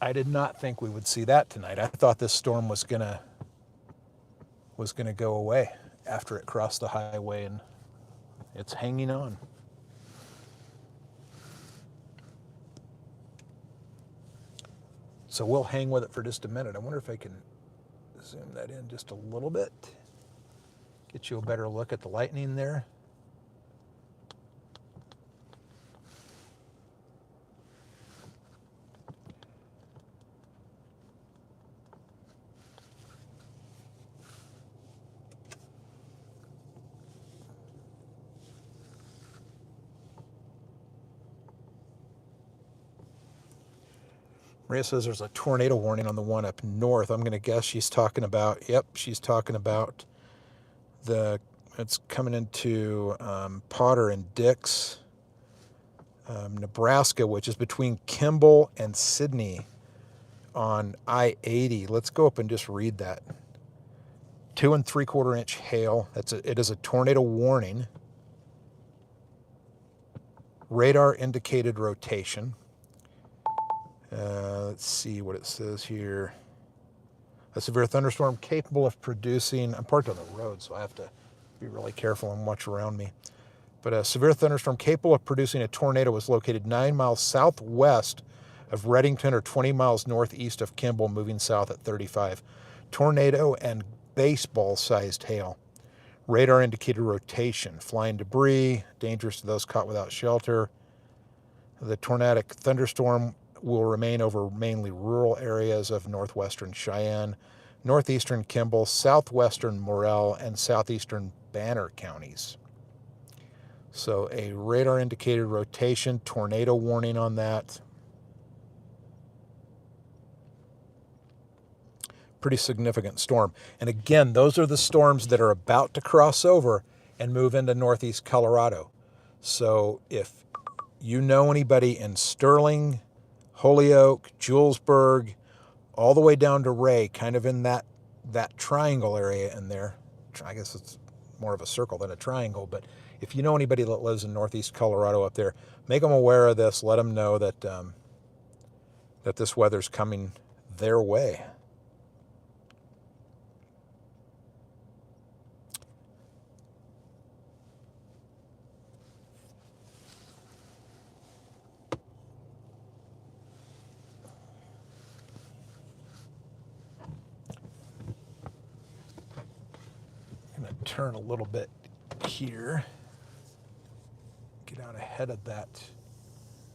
I did not think we would see that tonight. I thought this storm was gonna go away after it crossed the highway, and it's hanging on. So we'll hang with it for just a minute. I wonder if I can zoom that in just a little bit. Get you a better look at the lightning there. Maria says there's a tornado warning on the one up north. I'm going to guess she's talking about, she's talking about it's coming into Potter and Dix, Nebraska, which is between Kimball and Sidney on I-80. Let's go up and just read that. 2 3/4 inch hail. It is a tornado warning. Radar indicated rotation. Let's see what it says here. A severe thunderstorm capable of producing, I'm parked on the road, so I have to be really careful and watch around me. But a severe thunderstorm capable of producing a tornado was located 9 miles southwest of Reddington or 20 miles northeast of Kimball, moving south at 35. Tornado and baseball-sized hail. Radar indicated rotation. Flying debris, dangerous to those caught without shelter. The tornadic thunderstorm will remain over mainly rural areas of northwestern Cheyenne, northeastern Kimball, southwestern Morrell, and southeastern Banner counties. So a radar indicated rotation, tornado warning on that. Pretty significant storm. And again, those are the storms that are about to cross over and move into northeast Colorado. So if you know anybody in Sterling, Holyoke, Julesburg, all the way down to Ray, kind of in that triangle area in there. I guess it's more of a circle than a triangle, but if you know anybody that lives in northeast Colorado up there, make them aware of this. Let them know that that this weather's coming their way. Turn a little bit here, get out ahead of that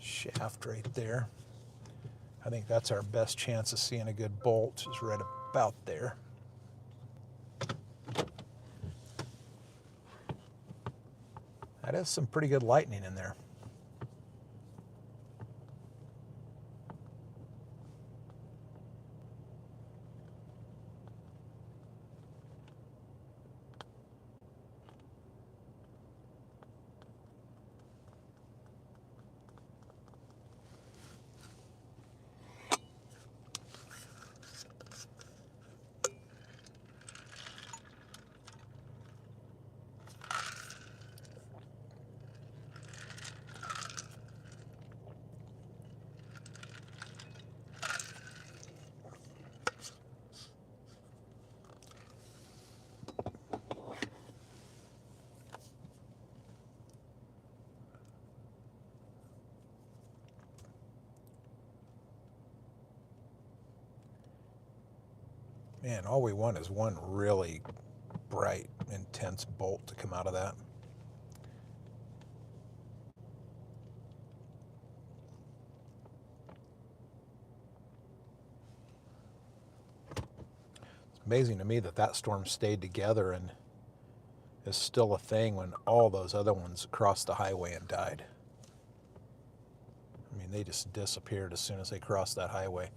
shaft right there. I think that's our best chance of seeing a good bolt, is right about there. That is some pretty good lightning in there. Man, all we want is one really bright, intense bolt to come out of that. It's amazing to me that that storm stayed together and is still a thing when all those other ones crossed the highway and died. I mean, they just disappeared as soon as they crossed that highway.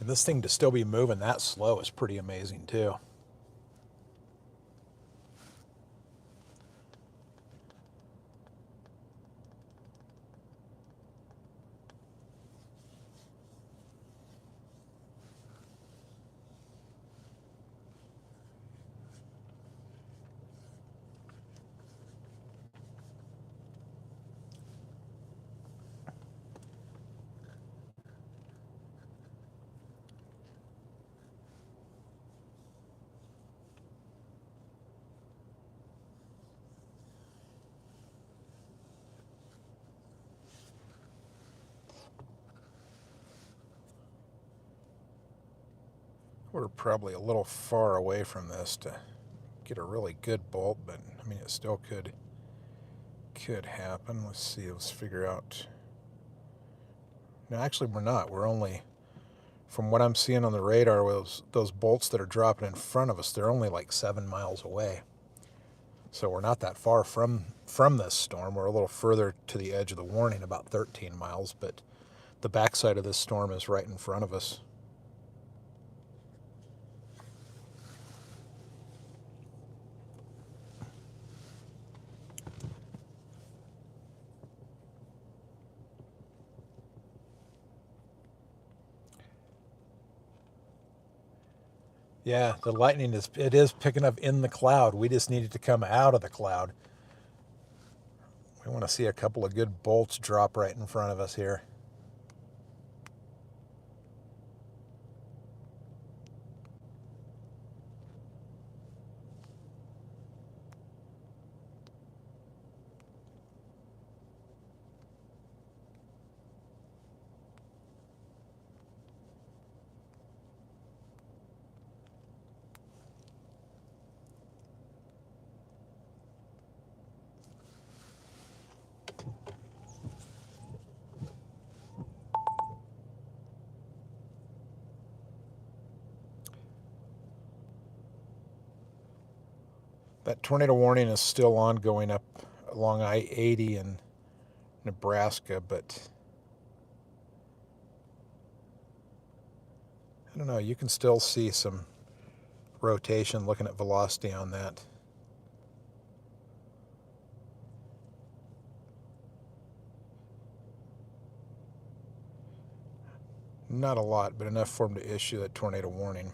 And this thing to still be moving that slow is pretty amazing too. We're probably a little far away from this to get a really good bolt, but I mean, it still could happen. Let's see, let's figure out. No, actually we're not. We're only, from what I'm seeing on the radar, those bolts that are dropping in front of us, they're only like 7 miles away. So we're not that far from this storm. We're a little further to the edge of the warning, about 13 miles, but the backside of this storm is right in front of us. Yeah, the lightning is picking up in the cloud. We just need it to come out of the cloud. We want to see a couple of good bolts drop right in front of us here. That tornado warning is still ongoing up along I-80 in Nebraska, but I don't know, you can still see some rotation looking at velocity on that. Not a lot, but enough for them to issue that tornado warning.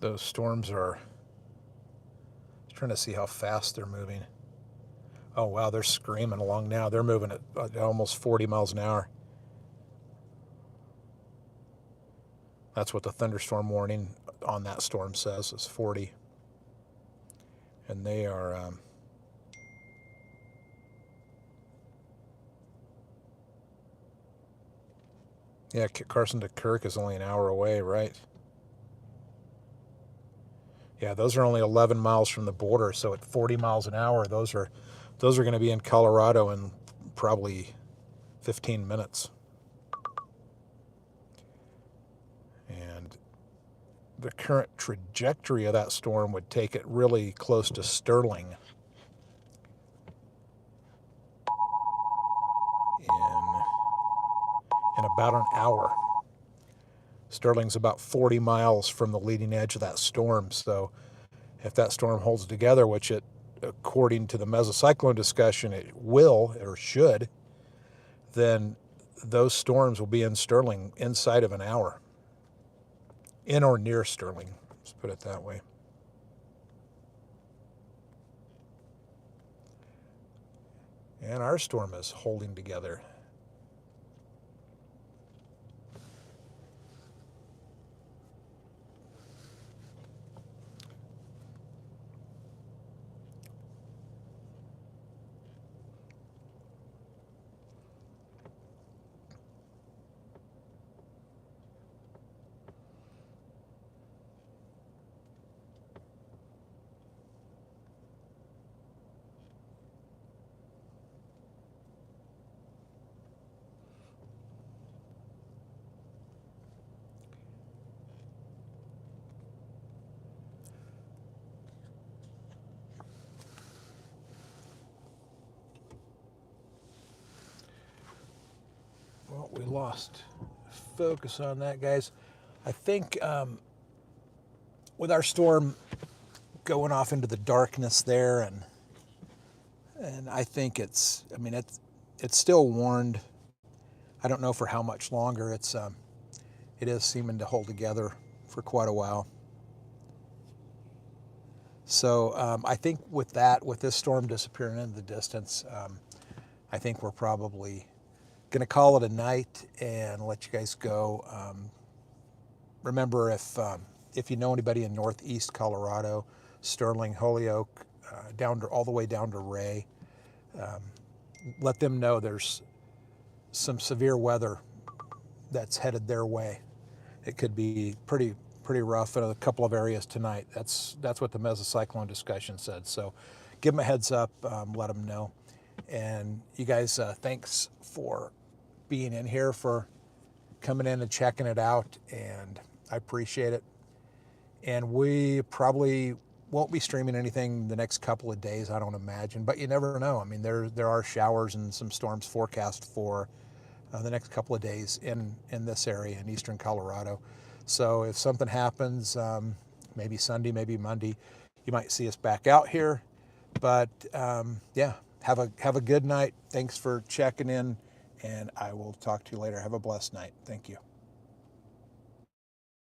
Those storms are, trying to see how fast they're moving. Oh wow, they're screaming along now. They're moving at almost 40 miles an hour. That's what the thunderstorm warning on that storm says, is 40. And they are, yeah, Carson to Kirk is only an hour away, right? Yeah, those are only 11 miles from the border, so at 40 miles an hour, those are going to be in Colorado in probably 15 minutes. And the current trajectory of that storm would take it really close to Sterling in about an hour. Sterling's about 40 miles from the leading edge of that storm, so if that storm holds together, which it, according to the mesocyclone discussion, it will or should, then those storms will be in Sterling inside of an hour. In or near Sterling, let's put it that way. And our storm is holding together. lost focus on that, guys. I think with our storm going off into the darkness there, and I think it's, I mean, it's still warned. I don't know for how much longer. It is seeming to hold together for quite a while. So I think with this storm disappearing into the distance, I think we're probably going to call it a night and let you guys go. Remember, if you know anybody in northeast Colorado, Sterling, Holyoke, all the way down to Ray, let them know there's some severe weather that's headed their way. It could be pretty rough in a couple of areas tonight. That's what the mesocyclone discussion said. So give them a heads up, let them know. And you guys, thanks for being in here, for coming in and checking it out, and I appreciate it. And we probably won't be streaming anything the next couple of days, I don't imagine, but you never know. I mean, there are showers and some storms forecast for the next couple of days in this area in eastern Colorado. So if something happens, maybe Sunday, maybe Monday, you might see us back out here. But yeah, have a good night. Thanks for checking in, and I will talk to you later. Have a blessed night. Thank you.